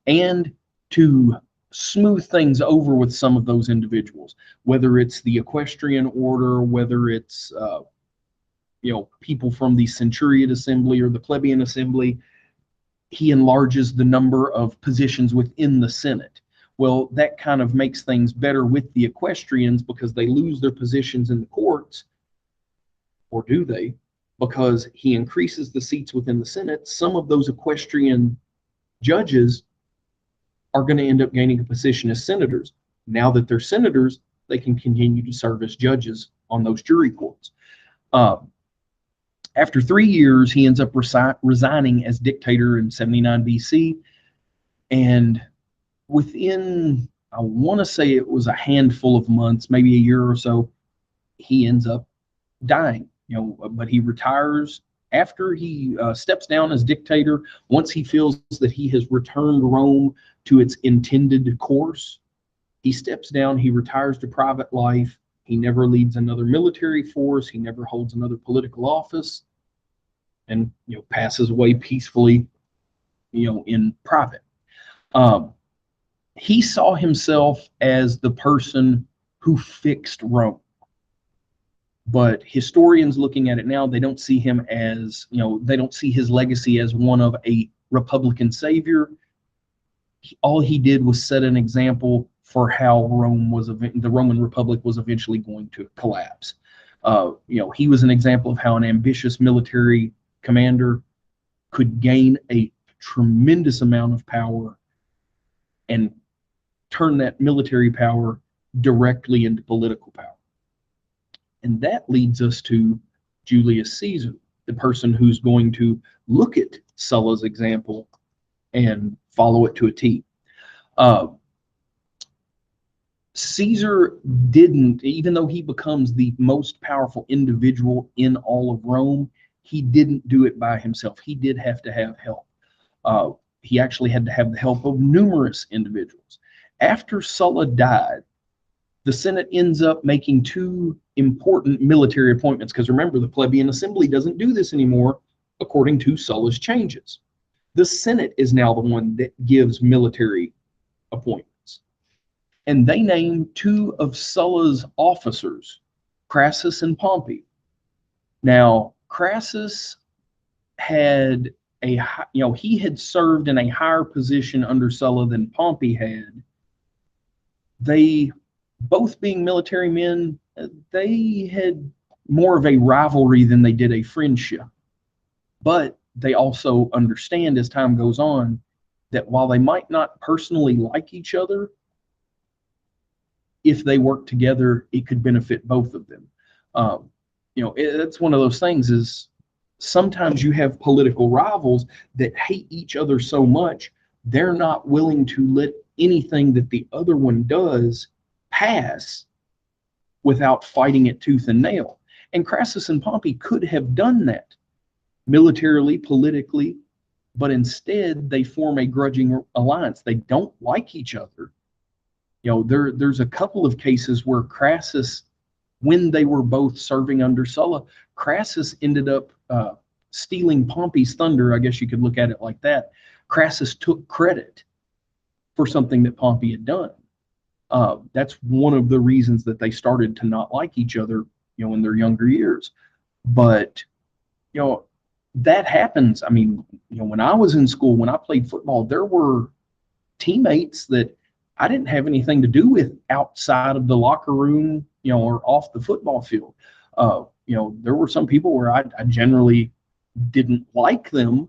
And to smooth things over with some of those individuals, whether it's the equestrian order, whether it's people from the centurion assembly or the plebeian assembly, he enlarges the number of positions within the Senate. Well, that kind of makes things better with the equestrians because they lose their positions in the courts. Or do they? Because he increases the seats within the Senate. Some of those equestrian judges are going to end up gaining a position as senators. Now that they're senators, they can continue to serve as judges on those jury courts. After 3 years, he ends up resigning as dictator in 79 BC. And within, I want to say it was a handful of months, maybe a year or so, he ends up dying. But he retires after he steps down as dictator. Once he feels that he has returned Rome to its intended course, he steps down, he retires to private life. He never leads another military force. He never holds another political office, and passes away peacefully, in private. He saw himself as the person who fixed Rome. But historians looking at it now, they don't see him as, they don't see his legacy as one of a Republican savior. All he did was set an example for how the Roman Republic was eventually going to collapse. He was an example of how an ambitious military commander could gain a tremendous amount of power and turn that military power directly into political power. And that leads us to Julius Caesar, the person who's going to look at Sulla's example and follow it to a T. Caesar didn't, even though he becomes the most powerful individual in all of Rome, he didn't do it by himself. He did have to have help. He actually had to have the help of numerous individuals. After Sulla died, the Senate ends up making 2 important military appointments, because remember, the plebeian assembly doesn't do this anymore according to Sulla's changes. The Senate is now the one that gives military appointments. And they name 2 of Sulla's officers, Crassus and Pompey. Now, Crassus had he had served in a higher position under Sulla than Pompey had. They, both being military men, they had more of a rivalry than they did a friendship. But they also understand as time goes on that while they might not personally like each other, if they work together, it could benefit both of them. It's one of those things is sometimes you have political rivals that hate each other so much, they're not willing to let anything that the other one does pass without fighting it tooth and nail. And Crassus and Pompey could have done that militarily, politically, but instead they form a grudging alliance. They don't like each other. There's a couple of cases where Crassus, when they were both serving under Sulla, Crassus ended up stealing Pompey's thunder. I guess you could look at it like that. Crassus took credit for something that Pompey had done. That's one of the reasons that they started to not like each other, in their younger years. But, that happens. I mean, when I was in school, when I played football, there were teammates that I didn't have anything to do with outside of the locker room, or off the football field. There were some people where I generally didn't like them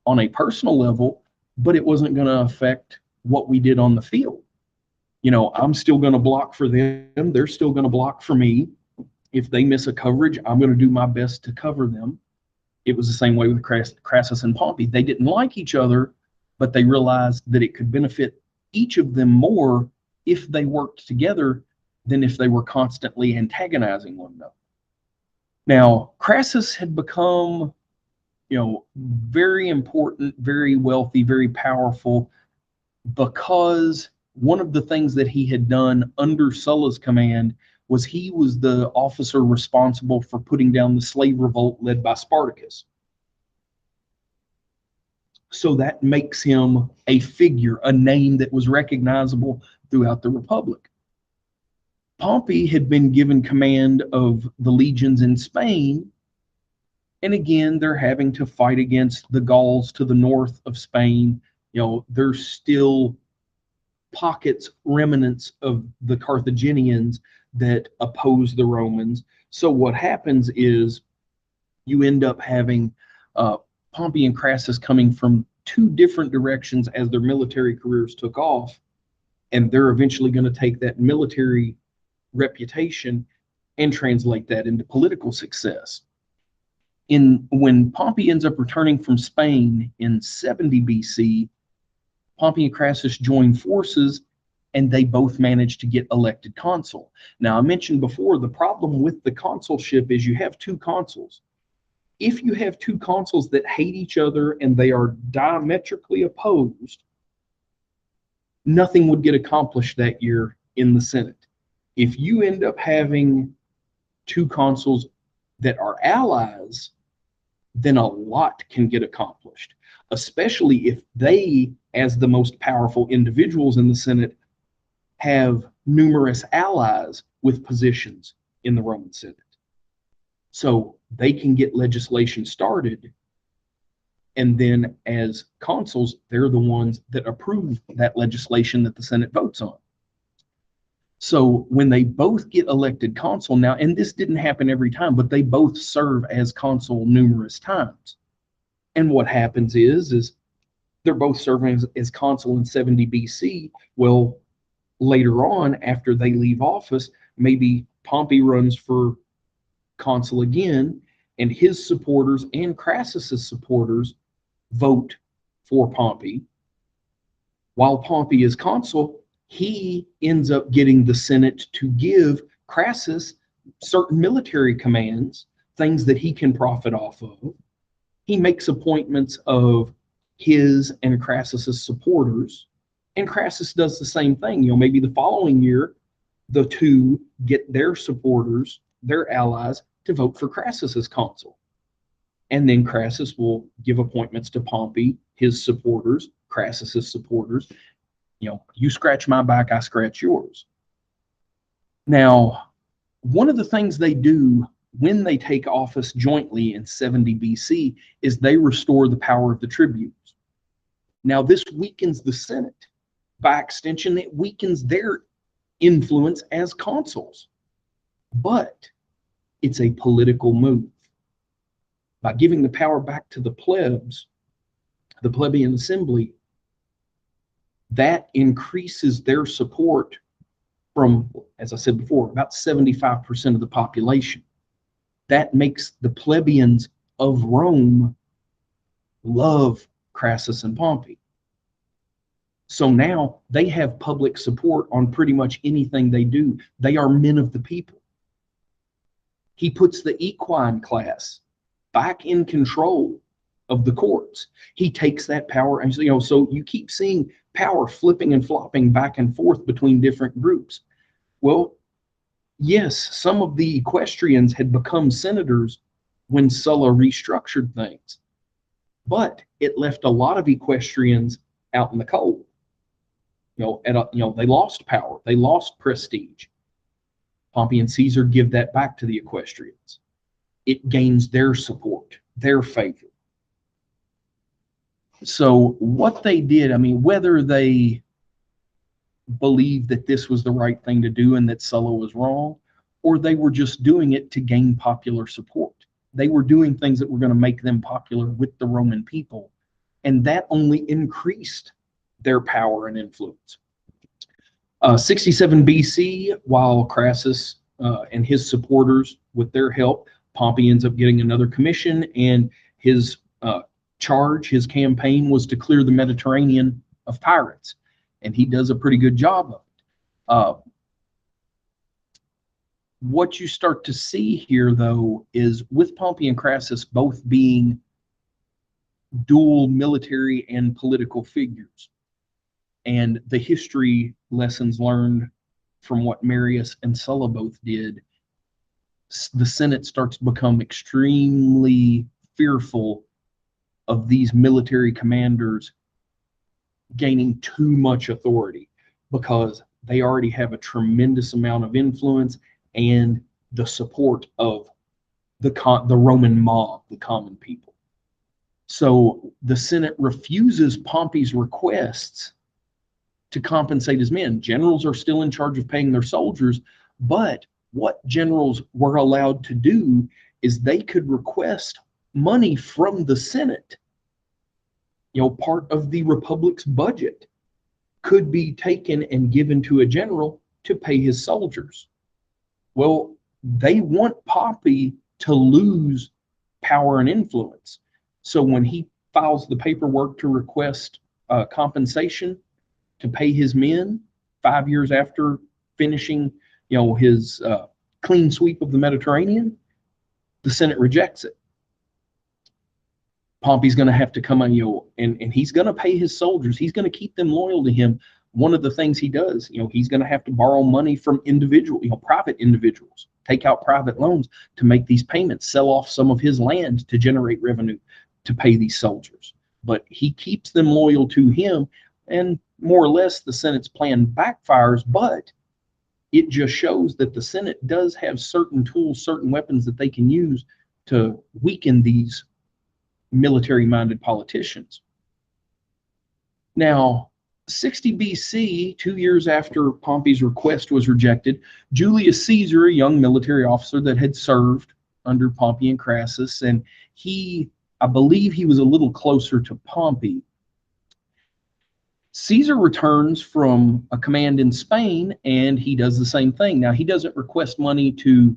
on a personal level, but it wasn't going to affect what we did on the field. I'm still going to block for them. They're still going to block for me. If they miss a coverage, I'm going to do my best to cover them. It was the same way with Crassus and Pompey. They didn't like each other, but they realized that it could benefit each of them more if they worked together than if they were constantly antagonizing one another. Now, Crassus had become, very important, very wealthy, very powerful, because one of the things that he had done under Sulla's command was he was the officer responsible for putting down the slave revolt led by Spartacus. So that makes him a figure, a name that was recognizable throughout the Republic. Pompey had been given command of the legions in Spain, and again, they're having to fight against the Gauls to the north of Spain. There's still pockets, remnants of the Carthaginians that oppose the Romans. So what happens is you end up having Pompey and Crassus coming from two different directions as their military careers took off, and they're eventually going to take that military reputation and translate that into political success. When Pompey ends up returning from Spain in 70 BC, Pompey and Crassus join forces, and they both manage to get elected consul. Now, I mentioned before, the problem with the consulship is you have two consuls. If you have two consuls that hate each other and they are diametrically opposed, nothing would get accomplished that year in the Senate. If you end up having two consuls that are allies, then a lot can get accomplished, especially if they, as the most powerful individuals in the Senate, have numerous allies with positions in the Roman Senate. So they can get legislation started, and then as consuls, they're the ones that approve that legislation that the Senate votes on. So when they both get elected consul now, and this didn't happen every time, but they both serve as consul numerous times. And what happens is they're both serving as consul in 70 BC. Well, later on, after they leave office, maybe Pompey runs for consul again, and his supporters and Crassus's supporters vote for Pompey. While Pompey is consul, he ends up getting the Senate to give Crassus certain military commands, things that he can profit off of. He makes appointments of his and Crassus's supporters, and Crassus does the same thing. Maybe the following year, the two get their supporters, their allies, to vote for Crassus as consul. And then Crassus will give appointments to Pompey, his supporters, Crassus's supporters. You scratch my back, I scratch yours. Now, one of the things they do when they take office jointly in 70 BC is they restore the power of the tribunes. Now, this weakens the Senate. By extension, it weakens their influence as consuls. But It's a political move. By giving the power back to the plebs, the plebeian assembly, that increases their support from, as I said before, about 75% of the population. That makes the plebeians of Rome love Crassus and Pompey. So now they have public support on pretty much anything they do. They are men of the people. He puts the equine class back in control of the courts. He takes that power, and so you keep seeing power flipping and flopping back and forth between different groups. Well, yes, some of the equestrians had become senators when Sulla restructured things, but it left a lot of equestrians out in the cold. They lost power, they lost prestige. Pompey and Caesar give that back to the equestrians. It gains their support, their favor. So what they did, whether they believed that this was the right thing to do and that Sulla was wrong, or they were just doing it to gain popular support. They were doing things that were going to make them popular with the Roman people, and that only increased their power and influence. 67 BC, while Crassus and his supporters, with their help, Pompey ends up getting another commission, and his his campaign was to clear the Mediterranean of pirates, and he does a pretty good job of it. What you start to see here, though, is with Pompey and Crassus both being dual military and political figures, and the history lessons learned from what Marius and Sulla both did, the Senate starts to become extremely fearful of these military commanders gaining too much authority, because they already have a tremendous amount of influence and the support of the Roman mob, the common people. So the Senate refuses Pompey's requests to compensate his men. Generals are still in charge of paying their soldiers, but what generals were allowed to do is they could request money from the Senate. Part of the Republic's budget could be taken and given to a general to pay his soldiers. Well, they want Pompey to lose power and influence. So when he files the paperwork to request compensation to pay his men 5 years after finishing, his clean sweep of the Mediterranean, the Senate rejects it. Pompey's going to have to come on, and he's going to pay his soldiers. He's going to keep them loyal to him. One of the things he does, he's going to have to borrow money from private individuals, take out private loans to make these payments, sell off some of his land to generate revenue to pay these soldiers. But he keeps them loyal to him, and more or less the Senate's plan backfires, but it just shows that the Senate does have certain tools, certain weapons that they can use to weaken these military-minded politicians. Now, 60 BC, 2 years after Pompey's request was rejected, Julius Caesar, a young military officer that had served under Pompey and Crassus, and I believe he was a little closer to Pompey. Caesar returns from a command in Spain, and he does the same thing. Now, he doesn't request money to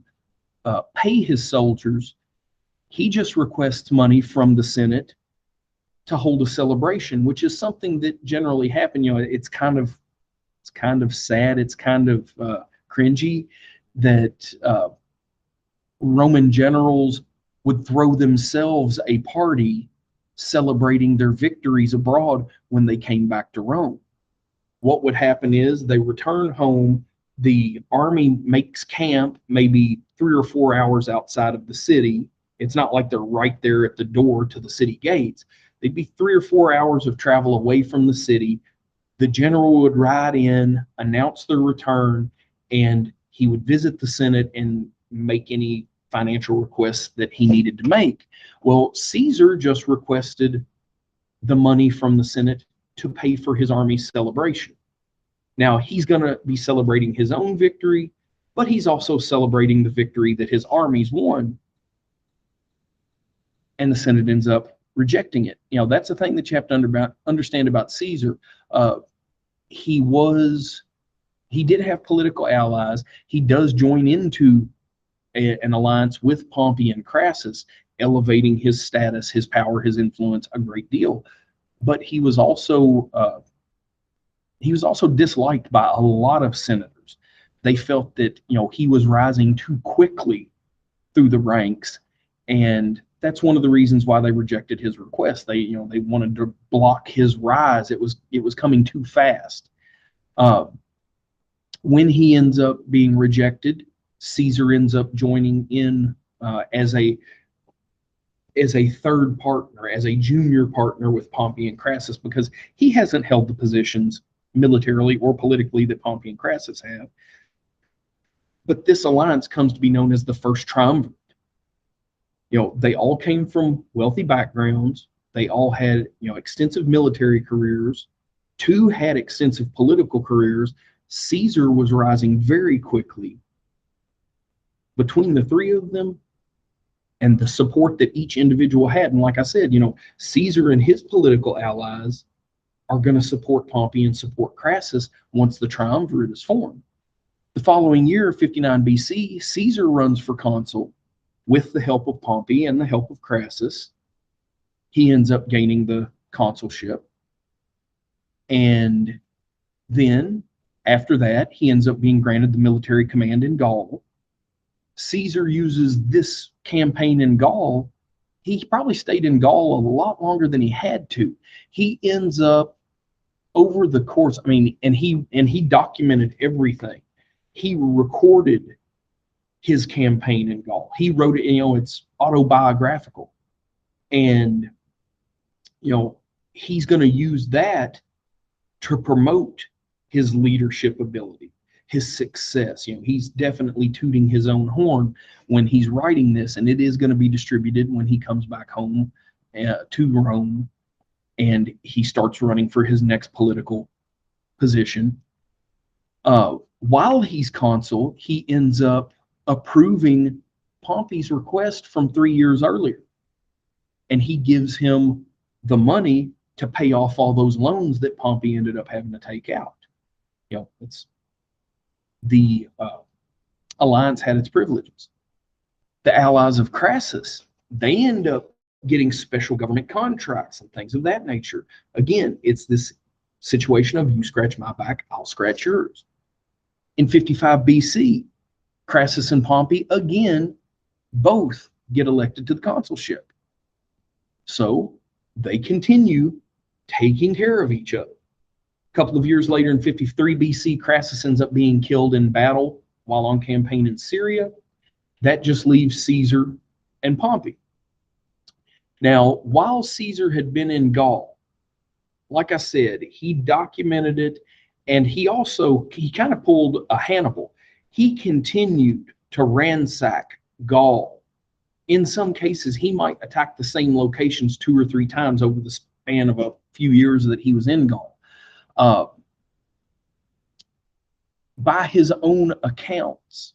pay his soldiers. He just requests money from the Senate to hold a celebration, which is something that generally happens. It's kind of sad. It's kind of cringy that Roman generals would throw themselves a party celebrating their victories abroad when they came back to Rome. What would happen is they return home, the army makes camp maybe 3 or 4 hours outside of the city. It's not like they're right there at the door to the city gates. They'd be 3 or 4 hours of travel away from the city. The general would ride in, announce their return, and he would visit the Senate and make any financial requests that he needed to make. Well, Caesar just requested the money from the Senate to pay for his army's celebration. Now, he's going to be celebrating his own victory, but he's also celebrating the victory that his armies won. And the Senate ends up rejecting it. That's the thing that you have to understand about Caesar. He did have political allies. He does join into an alliance with Pompey and Crassus, elevating his status, his power, his influence a great deal. But he was also disliked by a lot of senators. They felt that he was rising too quickly through the ranks, and that's one of the reasons why they rejected his request. They wanted to block his rise. It was coming too fast. When he ends up being rejected, Caesar ends up joining in as a third partner, as a junior partner with Pompey and Crassus, because he hasn't held the positions militarily or politically that Pompey and Crassus have. But this alliance comes to be known as the First Triumvirate. They all came from wealthy backgrounds. They all had, extensive military careers. Two had extensive political careers. Caesar was rising very quickly. Between the three of them and the support that each individual had, and like I said, Caesar and his political allies are going to support Pompey and support Crassus once the triumvirate is formed. The following year, 59 BC, Caesar runs for consul with the help of Pompey and the help of Crassus. He ends up gaining the consulship. And then, after that, he ends up being granted the military command in Gaul. Caesar uses this campaign in Gaul. He probably stayed in Gaul a lot longer than he had to. He ends up, over the course, and he documented everything. He recorded his campaign in Gaul. He wrote it, it's autobiographical. And, he's going to use that to promote his leadership ability, his success. He's definitely tooting his own horn when he's writing this, and it is going to be distributed when he comes back home to Rome, and he starts running for his next political position. While he's consul, he ends up approving Pompey's request from 3 years earlier, and he gives him the money to pay off all those loans that Pompey ended up having to take out. It's the alliance had its privileges. The allies of Crassus, they end up getting special government contracts and things of that nature. Again, it's this situation of you scratch my back, I'll scratch yours. In 55 BC, Crassus and Pompey again both get elected to the consulship. So they continue taking care of each other. A couple of years later, in 53 BC, Crassus ends up being killed in battle while on campaign in Syria. That just leaves Caesar and Pompey. Now, while Caesar had been in Gaul, like I said, he documented it, and he kind of pulled a Hannibal. He continued to ransack Gaul. In some cases, he might attack the same locations 2 or 3 times over the span of a few years that he was in Gaul. By his own accounts,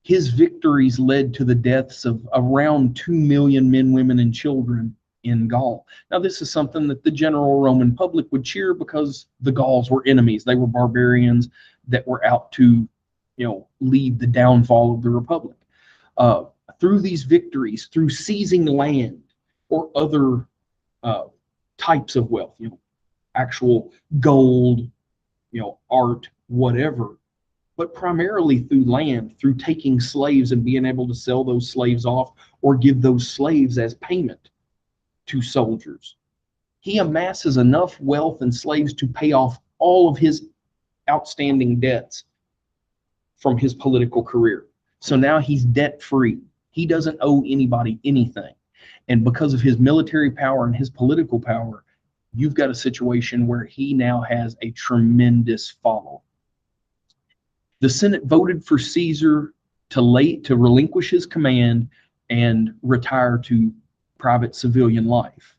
his victories led to the deaths of around 2 million men, women, and children in Gaul. Now, this is something that the general Roman public would cheer because the Gauls were enemies. They were barbarians that were out to, lead the downfall of the Republic. Through these victories, through seizing land or other types of wealth, actual gold, art, whatever, but primarily through land, through taking slaves and being able to sell those slaves off or give those slaves as payment to soldiers. He amasses enough wealth and slaves to pay off all of his outstanding debts from his political career. So now he's debt-free. He doesn't owe anybody anything. And because of his military power and his political power, you've got a situation where he now has a tremendous following. The Senate voted for Caesar to relinquish his command and retire to private civilian life.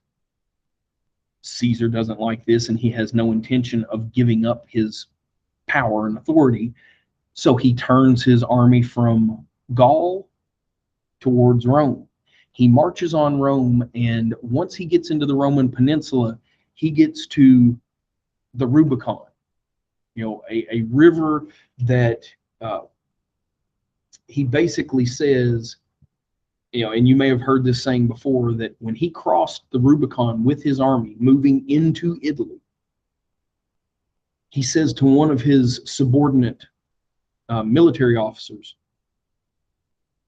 Caesar doesn't like this, and he has no intention of giving up his power and authority. So he turns his army from Gaul towards Rome. He marches on Rome, and once he gets into the Roman peninsula, he gets to the Rubicon, a river that he basically says, and you may have heard this saying before, that when he crossed the Rubicon with his army moving into Italy, he says to one of his subordinate military officers,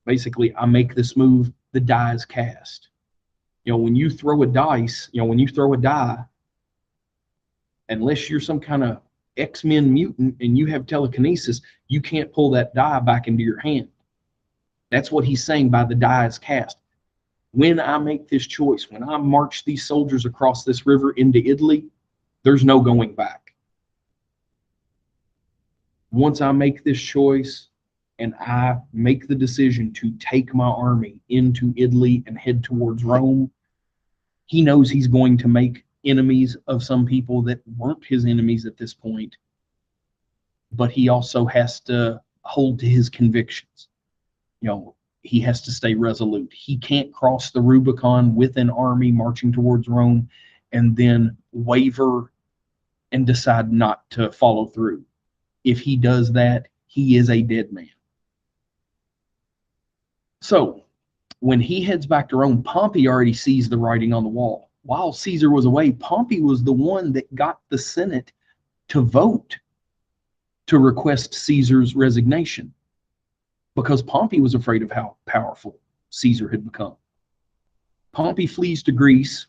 basically, I make this move, the die is cast. When you throw a dice, when you throw a die, unless you're some kind of X-Men mutant and you have telekinesis, you can't pull that die back into your hand. That's what he's saying by the die is cast. When I make this choice, when I march these soldiers across this river into Italy, there's no going back. Once I make this choice and I make the decision to take my army into Italy and head towards Rome, he knows he's going to make enemies of some people that weren't his enemies at this point, but he also has to hold to his convictions. He has to stay resolute. He can't cross the Rubicon with an army marching towards Rome and then waver and decide not to follow through. If he does that, he is a dead man. So when he heads back to Rome, Pompey already sees the writing on the wall. While Caesar was away, Pompey was the one that got the Senate to vote to request Caesar's resignation, because Pompey was afraid of how powerful Caesar had become. Pompey flees to Greece.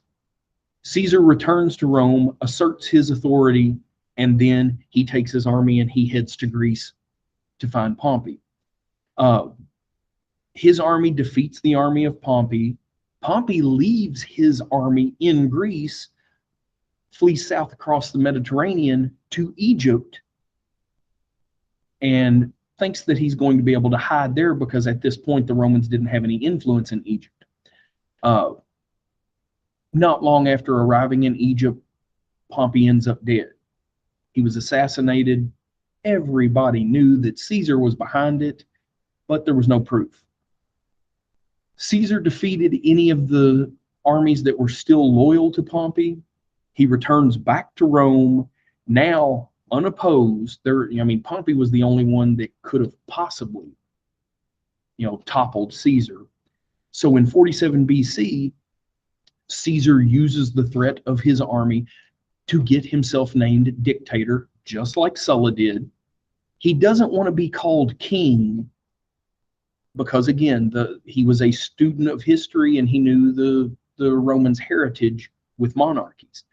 Caesar returns to Rome, asserts his authority, and then he takes his army and he heads to Greece to find Pompey. His army defeats the army of Pompey. Pompey leaves his army in Greece, flees south across the Mediterranean to Egypt, and thinks that he's going to be able to hide there because at this point the Romans didn't have any influence in Egypt. Not long after arriving in Egypt, Pompey ends up dead. He was assassinated. Everybody knew that Caesar was behind it, but there was no proof. Caesar defeated any of the armies that were still loyal to Pompey. He returns back to Rome, now unopposed. Pompey was the only one that could have possibly, toppled Caesar. So in 47 BC, Caesar uses the threat of his army to get himself named dictator, just like Sulla did. He doesn't want to be called king because, again, he was a student of history and he knew the Romans' heritage with monarchies.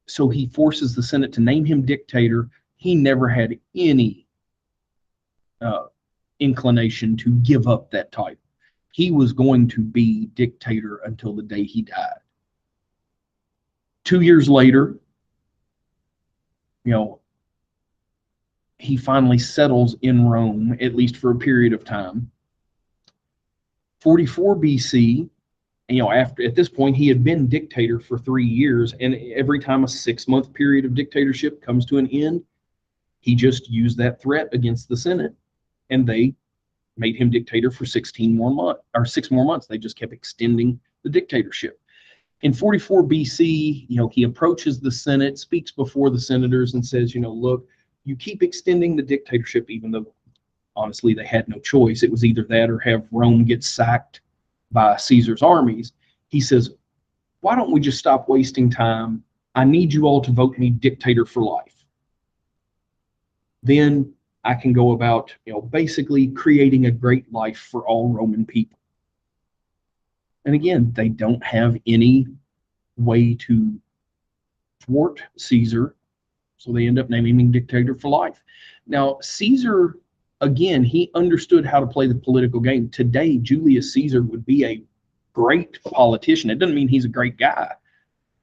So he forces the Senate to name him dictator. He never had any inclination to give up that title. He was going to be dictator until the day he died. 2 years later, he finally settles in Rome, at least for a period of time. 44 BC, at this point, he had been dictator for 3 years, and every time a 6-month period of dictatorship comes to an end, he just used that threat against the Senate, and they made him dictator for 6 more months. They just kept extending the dictatorship. In 44 BC, he approaches the Senate, speaks before the senators, and says, look, you keep extending the dictatorship, even though honestly they had no choice. It was either that or have Rome get sacked by Caesar's armies. He says, why don't we just stop wasting time? I need you all to vote me dictator for life. Then I can go about, basically creating a great life for all Roman people. And again, they don't have any way to thwart Caesar, so they end up naming him dictator for life. Now, Caesar, again, he understood how to play the political game. Today, Julius Caesar would be a great politician. It doesn't mean he's a great guy,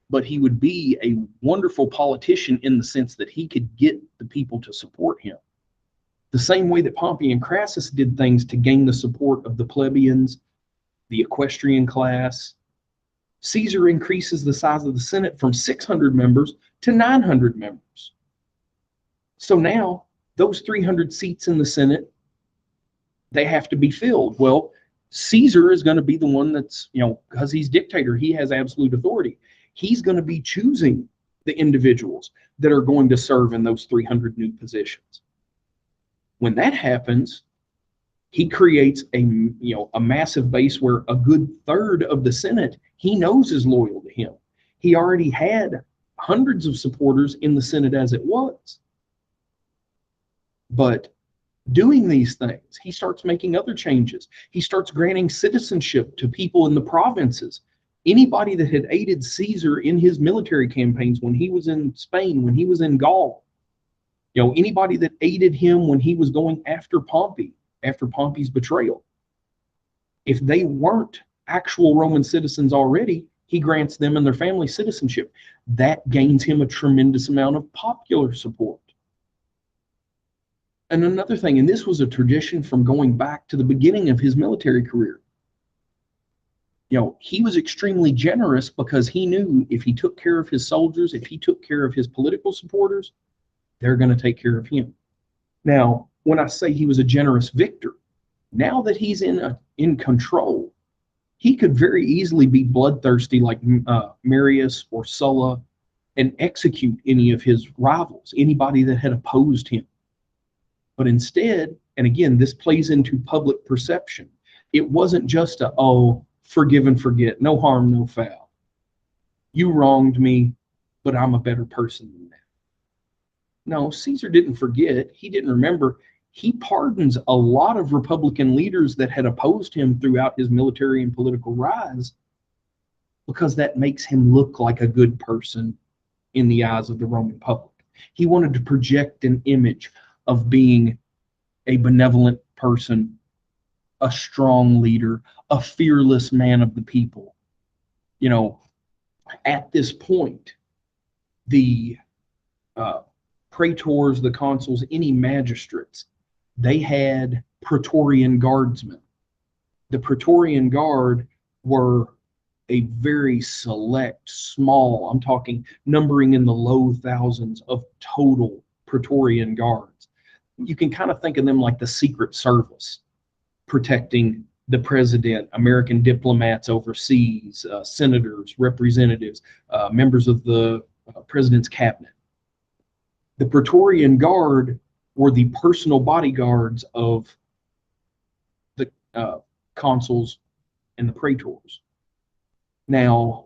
but he would be a wonderful politician in the sense that he could get the people to support him. The same way that Pompey and Crassus did things to gain the support of the plebeians, the equestrian class, Caesar increases the size of the Senate from 600 members to 900 members. So now those 300 seats in the Senate, they have to be filled. Well, Caesar is going to be the one that's, because he's dictator, he has absolute authority. He's going to be choosing the individuals that are going to serve in those 300 new positions. When that happens, he creates a massive base where a good third of the Senate he knows is loyal to him. He already had hundreds of supporters in the Senate as it was. But doing these things, he starts making other changes. He starts granting citizenship to people in the provinces. Anybody that had aided Caesar in his military campaigns when he was in Spain, when he was in Gaul, anybody that aided him when he was going after Pompey, after Pompey's betrayal, if they weren't actual Roman citizens already, he grants them and their family citizenship. That gains him a tremendous amount of popular support. And another thing, and this was a tradition from going back to the beginning of his military career, he was extremely generous because he knew if he took care of his soldiers, if he took care of his political supporters, they're going to take care of him. Now, when I say he was a generous victor, now that he's in control, he could very easily be bloodthirsty like Marius or Sulla and execute any of his rivals, anybody that had opposed him. But instead, and again, this plays into public perception, it wasn't just forgive and forget, no harm, no foul. You wronged me, but I'm a better person than that. No, Caesar didn't forget. He didn't remember. He pardons a lot of Republican leaders that had opposed him throughout his military and political rise because that makes him look like a good person in the eyes of the Roman public. He wanted to project an image of being a benevolent person, a strong leader, a fearless man of the people. At this point, the praetors, the consuls, any magistrates, they had Praetorian guardsmen. The Praetorian Guard were a very select, small, I'm talking numbering in the low thousands of total Praetorian Guards. You can kind of think of them like the Secret Service, protecting the president, American diplomats overseas, senators, representatives, members of the president's cabinet. The Praetorian Guard were the personal bodyguards of the consuls and the praetors. Now,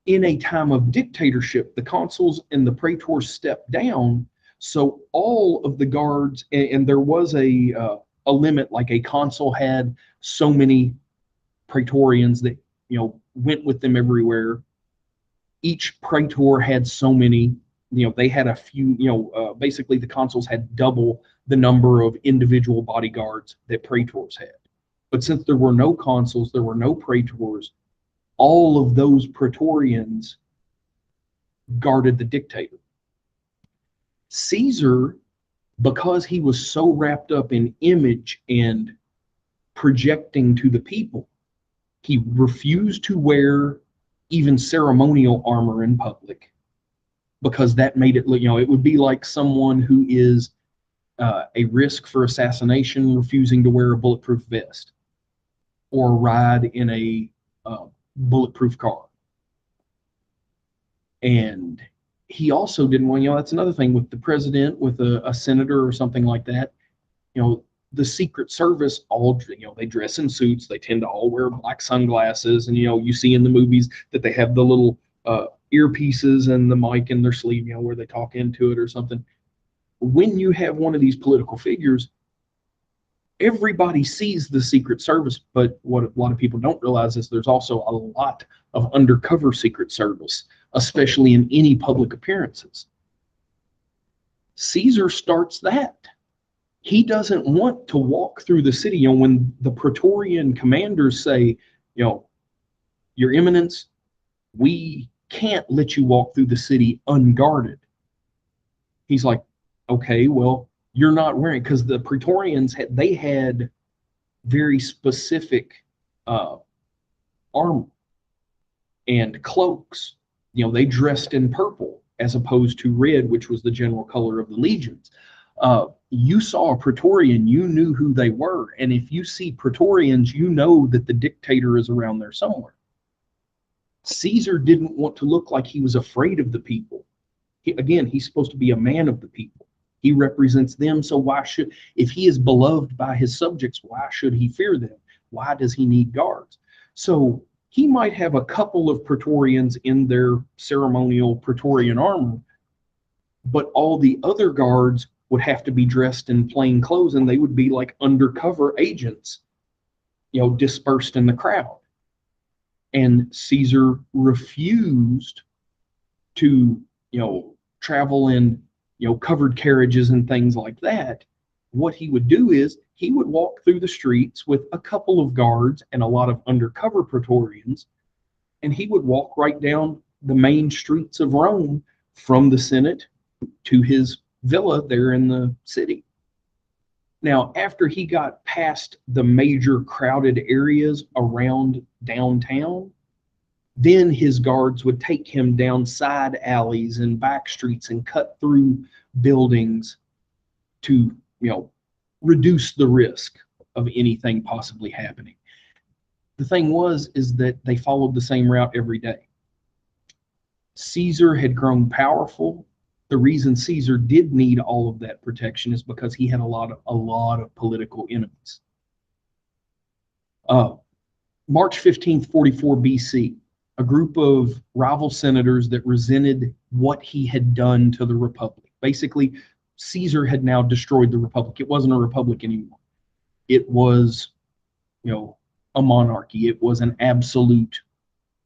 in a time of dictatorship, the consuls and the praetors stepped down, so all of the guards, and there was a limit, like a consul had so many praetorians that went with them everywhere. Each praetor had so many. They had a few, basically the consuls had double the number of individual bodyguards that praetors had. But since there were no consuls, there were no praetors, all of those praetorians guarded the dictator. Caesar, because he was so wrapped up in image and projecting to the people, he refused to wear even ceremonial armor in public, because that made it look, it would be like someone who is a risk for assassination refusing to wear a bulletproof vest or ride in a bulletproof car. And he also didn't want, that's another thing with the president, with a senator or something like that, the Secret Service, all, they dress in suits, they tend to all wear black sunglasses, and you see in the movies that they have the little earpieces and the mic in their sleeve, where they talk into it or something. When you have one of these political figures, everybody sees the Secret Service, but what a lot of people don't realize is there's also a lot of undercover Secret Service, especially in any public appearances. Caesar starts that. He doesn't want to walk through the city. When the Praetorian commanders say, Your Eminence, we can't let you walk through the city unguarded. He's like, okay, well, you're not wearing, because the Praetorians had very specific armor and cloaks. They dressed in purple as opposed to red, which was the general color of the legions. you saw a Praetorian, you knew who they were. And if you see Praetorians, you know that the dictator is around there somewhere. Caesar didn't want to look like he was afraid of the people. Again, he's supposed to be a man of the people. He represents them. So why should, if he is beloved by his subjects, why should he fear them? Why does he need guards? So he might have a couple of Praetorians in their ceremonial Praetorian armor, but all the other guards would have to be dressed in plain clothes, and they would be like undercover agents, dispersed in the crowd. And Caesar refused to, travel in, covered carriages and things like that. What he would do is he would walk through the streets with a couple of guards and a lot of undercover Praetorians, and he would walk right down the main streets of Rome from the Senate to his villa there in the city. Now, after he got past the major crowded areas around downtown, then his guards would take him down side alleys and back streets and cut through buildings to, reduce the risk of anything possibly happening. The thing is that they followed the same route every day. Caesar had grown powerful. The reason Caesar did need all of that protection is because he had a lot of political enemies. March 15th, 44 BC, a group of rival senators that resented what he had done to the republic. Basically, Caesar had now destroyed the republic. It wasn't a republic anymore. It was, a monarchy. It was an absolute.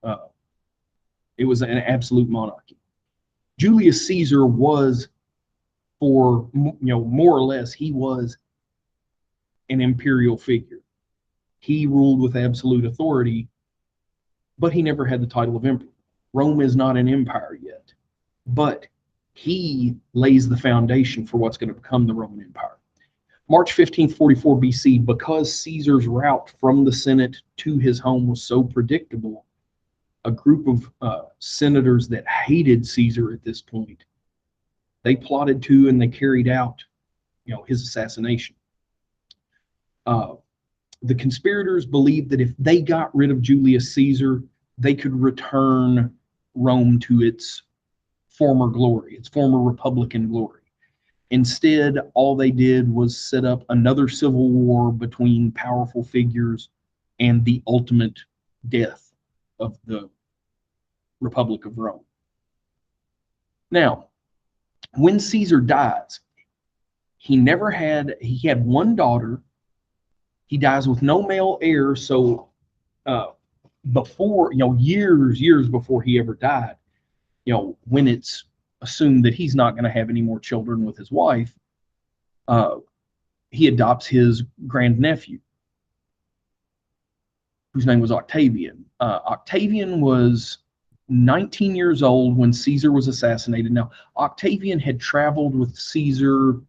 It was an absolute monarchy. Julius Caesar was, for more or less, he was an imperial figure. He ruled with absolute authority, but he never had the title of emperor. Rome is not an empire yet, but he lays the foundation for what's going to become the Roman Empire. March 15th, 44 BC, because Caesar's route from the Senate to his home was so predictable, a group of senators that hated Caesar at this point, they plotted to and they carried out, his assassination. The conspirators believed that if they got rid of Julius Caesar, they could return Rome to its former glory, its former republican glory. Instead, all they did was set up another civil war between powerful figures and the ultimate death of the Republic of Rome. Now, when Caesar dies, he had one daughter. He dies with no male heir. So before, years before he ever died, when it's assumed that he's not going to have any more children with his wife, he adopts his grandnephew, whose name was Octavian. Octavian was 19 years old when Caesar was assassinated. Now, Octavian had traveled with Caesar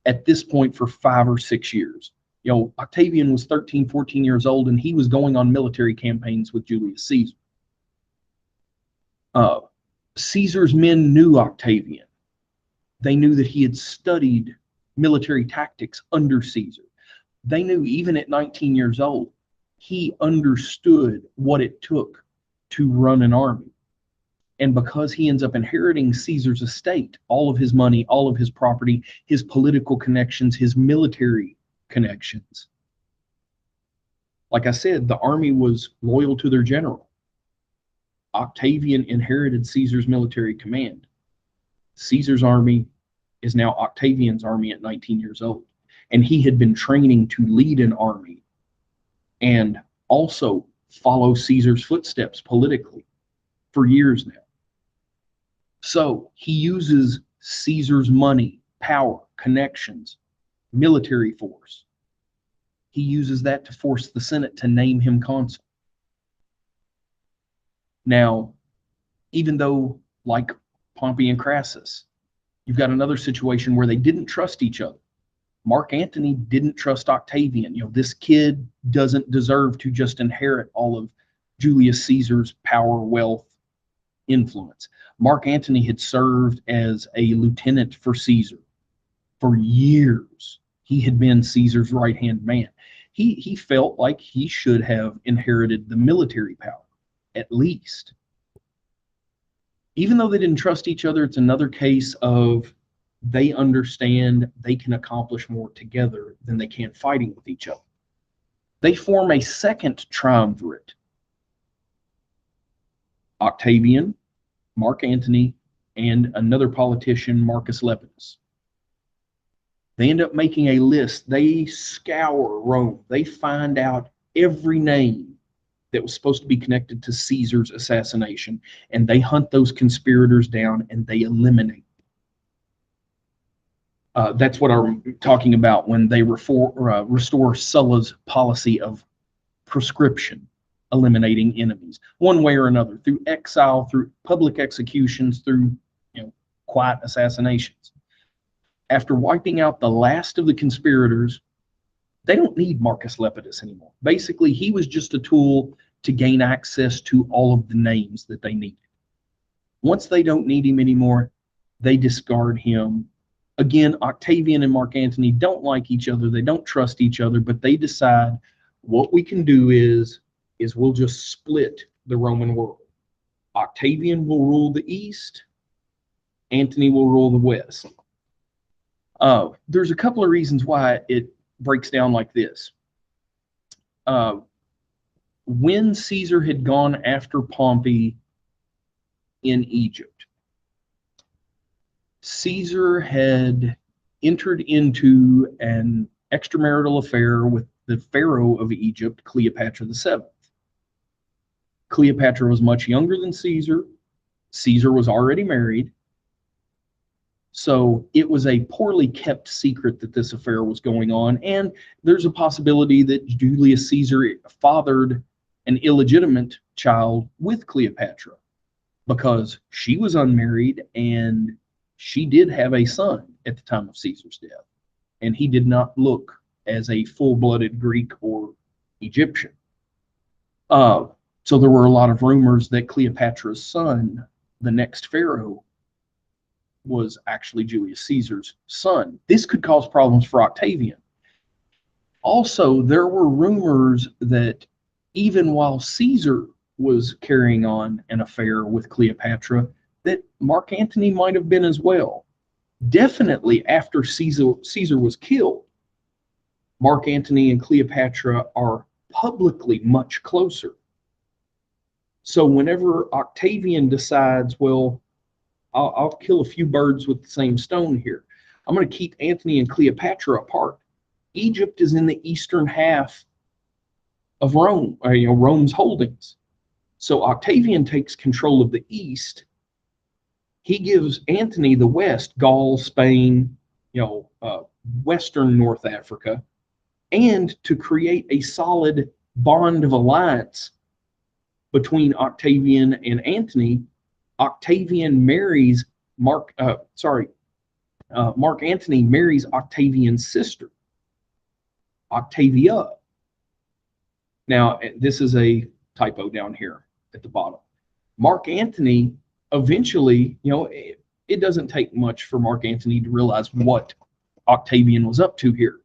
at this point for 5 or 6 years. Octavian was 13, 14 years old, and he was going on military campaigns with Julius Caesar. Caesar's men knew Octavian. They knew that he had studied military tactics under Caesar. They knew even at 19 years old, he understood what it took to run an army. And because he ends up inheriting Caesar's estate, all of his money, all of his property, his political connections, his military connections, like I said, the army was loyal to their general. Octavian inherited Caesar's military command. Caesar's army is now Octavian's army at 19 years old. And he had been training to lead an army and also follow Caesar's footsteps politically for years now. So he uses Caesar's money, power, connections, military force. He uses that to force the Senate to name him consul. Now, even though, like Pompey and Crassus, you've got another situation where they didn't trust each other. Mark Antony didn't trust Octavian. This kid doesn't deserve to just inherit all of Julius Caesar's power, wealth, influence. Mark Antony had served as a lieutenant for Caesar For years, he had been Caesar's right-hand man. He felt like he should have inherited the military power, at least. Even though they didn't trust each other, it's another case of they understand they can accomplish more together than they can fighting with each other. They form a second triumvirate: Octavian, Mark Antony, and another politician, Marcus Lepidus. They end up making a list. They scour Rome. They find out every name that was supposed to be connected to Caesar's assassination, and they hunt those conspirators down and they eliminate. That's what I'm talking about when they restore Sulla's policy of proscription, eliminating enemies one way or another, through exile, through public executions, through quiet assassinations. After wiping out the last of the conspirators, they don't need Marcus Lepidus anymore. Basically, he was just a tool to gain access to all of the names that they needed. Once they don't need him anymore, they discard him. Again, Octavian and Mark Antony don't like each other. They don't trust each other, but they decide what we can do is we'll just split the Roman world. Octavian will rule the East. Antony will rule the West. There's a couple of reasons why it breaks down like this. When Caesar had gone after Pompey in Egypt, Caesar had entered into an extramarital affair with the Pharaoh of Egypt, Cleopatra VII. Cleopatra was much younger than Caesar. Caesar was already married. So it was a poorly kept secret that this affair was going on. And there's a possibility that Julius Caesar fathered an illegitimate child with Cleopatra, because she was unmarried and she did have a son at the time of Caesar's death. And he did not look as a full-blooded Greek or Egyptian. So there were a lot of rumors that Cleopatra's son, the next pharaoh, was actually Julius Caesar's son. This could cause problems for Octavian. Also, there were rumors that even while Caesar was carrying on an affair with Cleopatra, that Mark Antony might have been as well. Definitely after Caesar was killed, Mark Antony and Cleopatra are publicly much closer. So whenever Octavian decides, well, I'll kill a few birds with the same stone here, I'm going to keep Antony and Cleopatra apart. Egypt is in the eastern half of Rome, Rome's holdings. So Octavian takes control of the east. He gives Antony the west, Gaul, Spain, Western North Africa, and to create a solid bond of alliance between Octavian and Antony, Octavian marries Mark Antony marries Octavian's sister, Octavia. Now, this is a typo down here at the bottom. Mark Antony eventually, it doesn't take much for Mark Antony to realize what Octavian was up to here.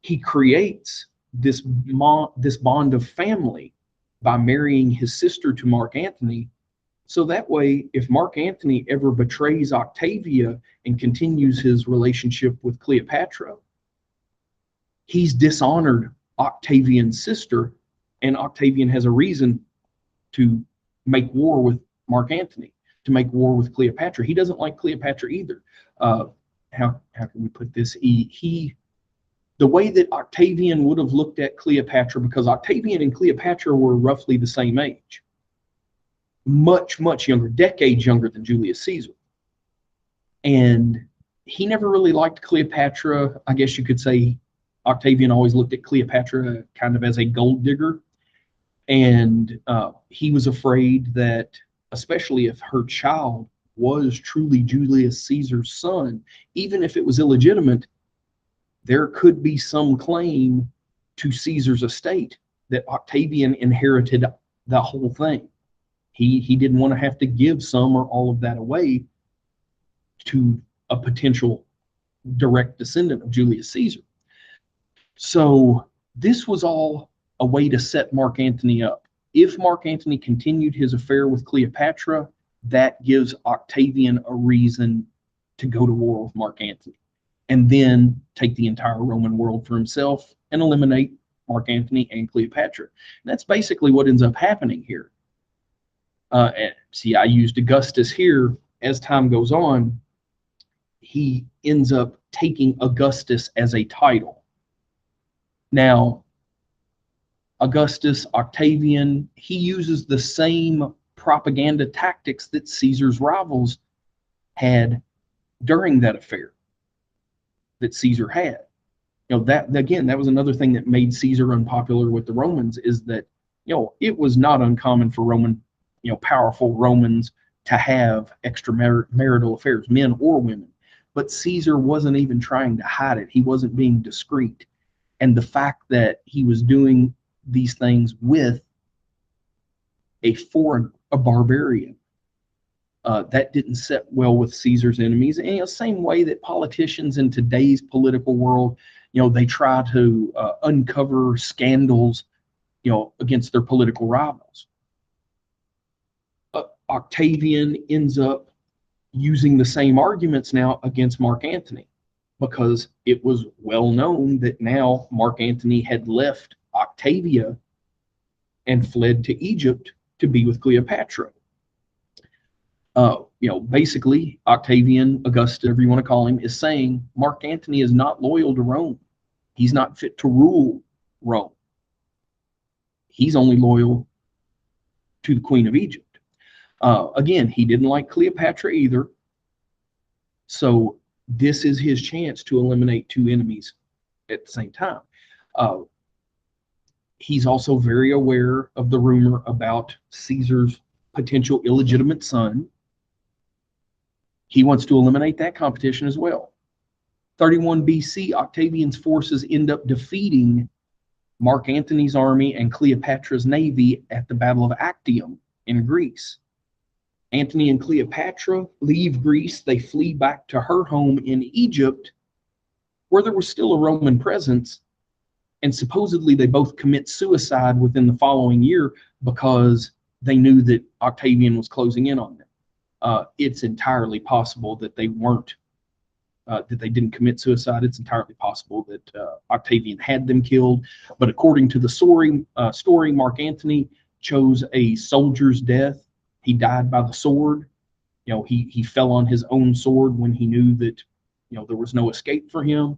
He creates this bond of family by marrying his sister to Mark Antony. So that way, if Mark Antony ever betrays Octavia and continues his relationship with Cleopatra, he's dishonored Octavian's sister, and Octavian has a reason to make war with Mark Antony, to make war with Cleopatra. He doesn't like Cleopatra either. How can we put this? The way that Octavian would have looked at Cleopatra, because Octavian and Cleopatra were roughly the same age, much, much younger, decades younger than Julius Caesar. And he never really liked Cleopatra. I guess you could say Octavian always looked at Cleopatra kind of as a gold digger. And he was afraid that, especially if her child was truly Julius Caesar's son, even if it was illegitimate, there could be some claim to Caesar's estate that Octavian inherited the whole thing. He didn't want to have to give some or all of that away to a potential direct descendant of Julius Caesar. So this was all a way to set Mark Antony up. If Mark Antony continued his affair with Cleopatra, that gives Octavian a reason to go to war with Mark Antony, and then take the entire Roman world for himself and eliminate Mark Antony and Cleopatra. And that's basically what ends up happening here. See, I used Augustus here. As time goes on, he ends up taking Augustus as a title. Now, Augustus, Octavian, he uses the same propaganda tactics that Caesar's rivals had during that affair that Caesar had. That again, that was another thing that made Caesar unpopular with the Romans, is that, it was not uncommon for powerful Romans to have extramarital affairs, men or women. But Caesar wasn't even trying to hide it. He wasn't being discreet. And the fact that he was doing these things with a barbarian, that didn't set well with Caesar's enemies. And same way that politicians in today's political world, they try to uncover scandals, against their political rivals. Octavian ends up using the same arguments now against Mark Antony, because it was well known that now Mark Antony had left Octavia and fled to Egypt to be with Cleopatra. Basically, Octavian, Augustus, whatever you want to call him, is saying Mark Antony is not loyal to Rome. He's not fit to rule Rome. He's only loyal to the Queen of Egypt. Again, he didn't like Cleopatra either. So this is his chance to eliminate two enemies at the same time. He's also very aware of the rumor about Caesar's potential illegitimate son. He wants to eliminate that competition as well. 31 BC, Octavian's forces end up defeating Mark Antony's army and Cleopatra's navy at the Battle of Actium in Greece. Antony and Cleopatra leave Greece. They flee back to her home in Egypt, where there was still a Roman presence, and supposedly they both commit suicide within the following year because they knew that Octavian was closing in on them. It's entirely possible that they weren't, that they didn't commit suicide. It's entirely possible that Octavian had them killed. But according to the story, Mark Antony chose a soldier's death. He died by the sword. He fell on his own sword when he knew that, there was no escape for him.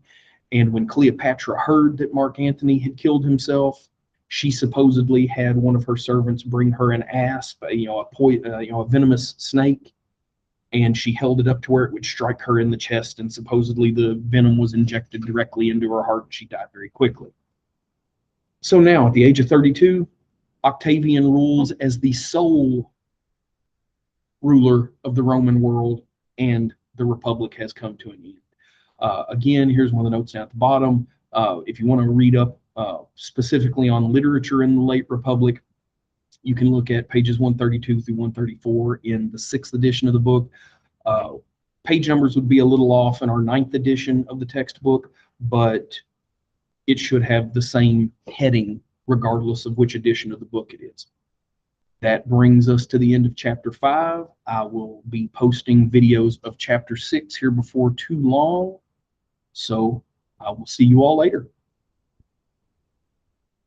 And when Cleopatra heard that Mark Antony had killed himself, she supposedly had one of her servants bring her an asp, a venomous snake, and she held it up to where it would strike her in the chest, and supposedly the venom was injected directly into her heart, and she died very quickly. So now, at the age of 32, Octavian rules as the sole ruler of the Roman world, and the Republic has come to an end. Again, here's one of the notes down at the bottom. If you want to read up specifically on literature in the late Republic, you can look at pages 132 through 134 in the 6th edition of the book. Page numbers would be a little off in our 9th edition of the textbook, but it should have the same heading regardless of which edition of the book it is. That brings us to the end of chapter 5. I will be posting videos of chapter 6 here before too long. So I will see you all later.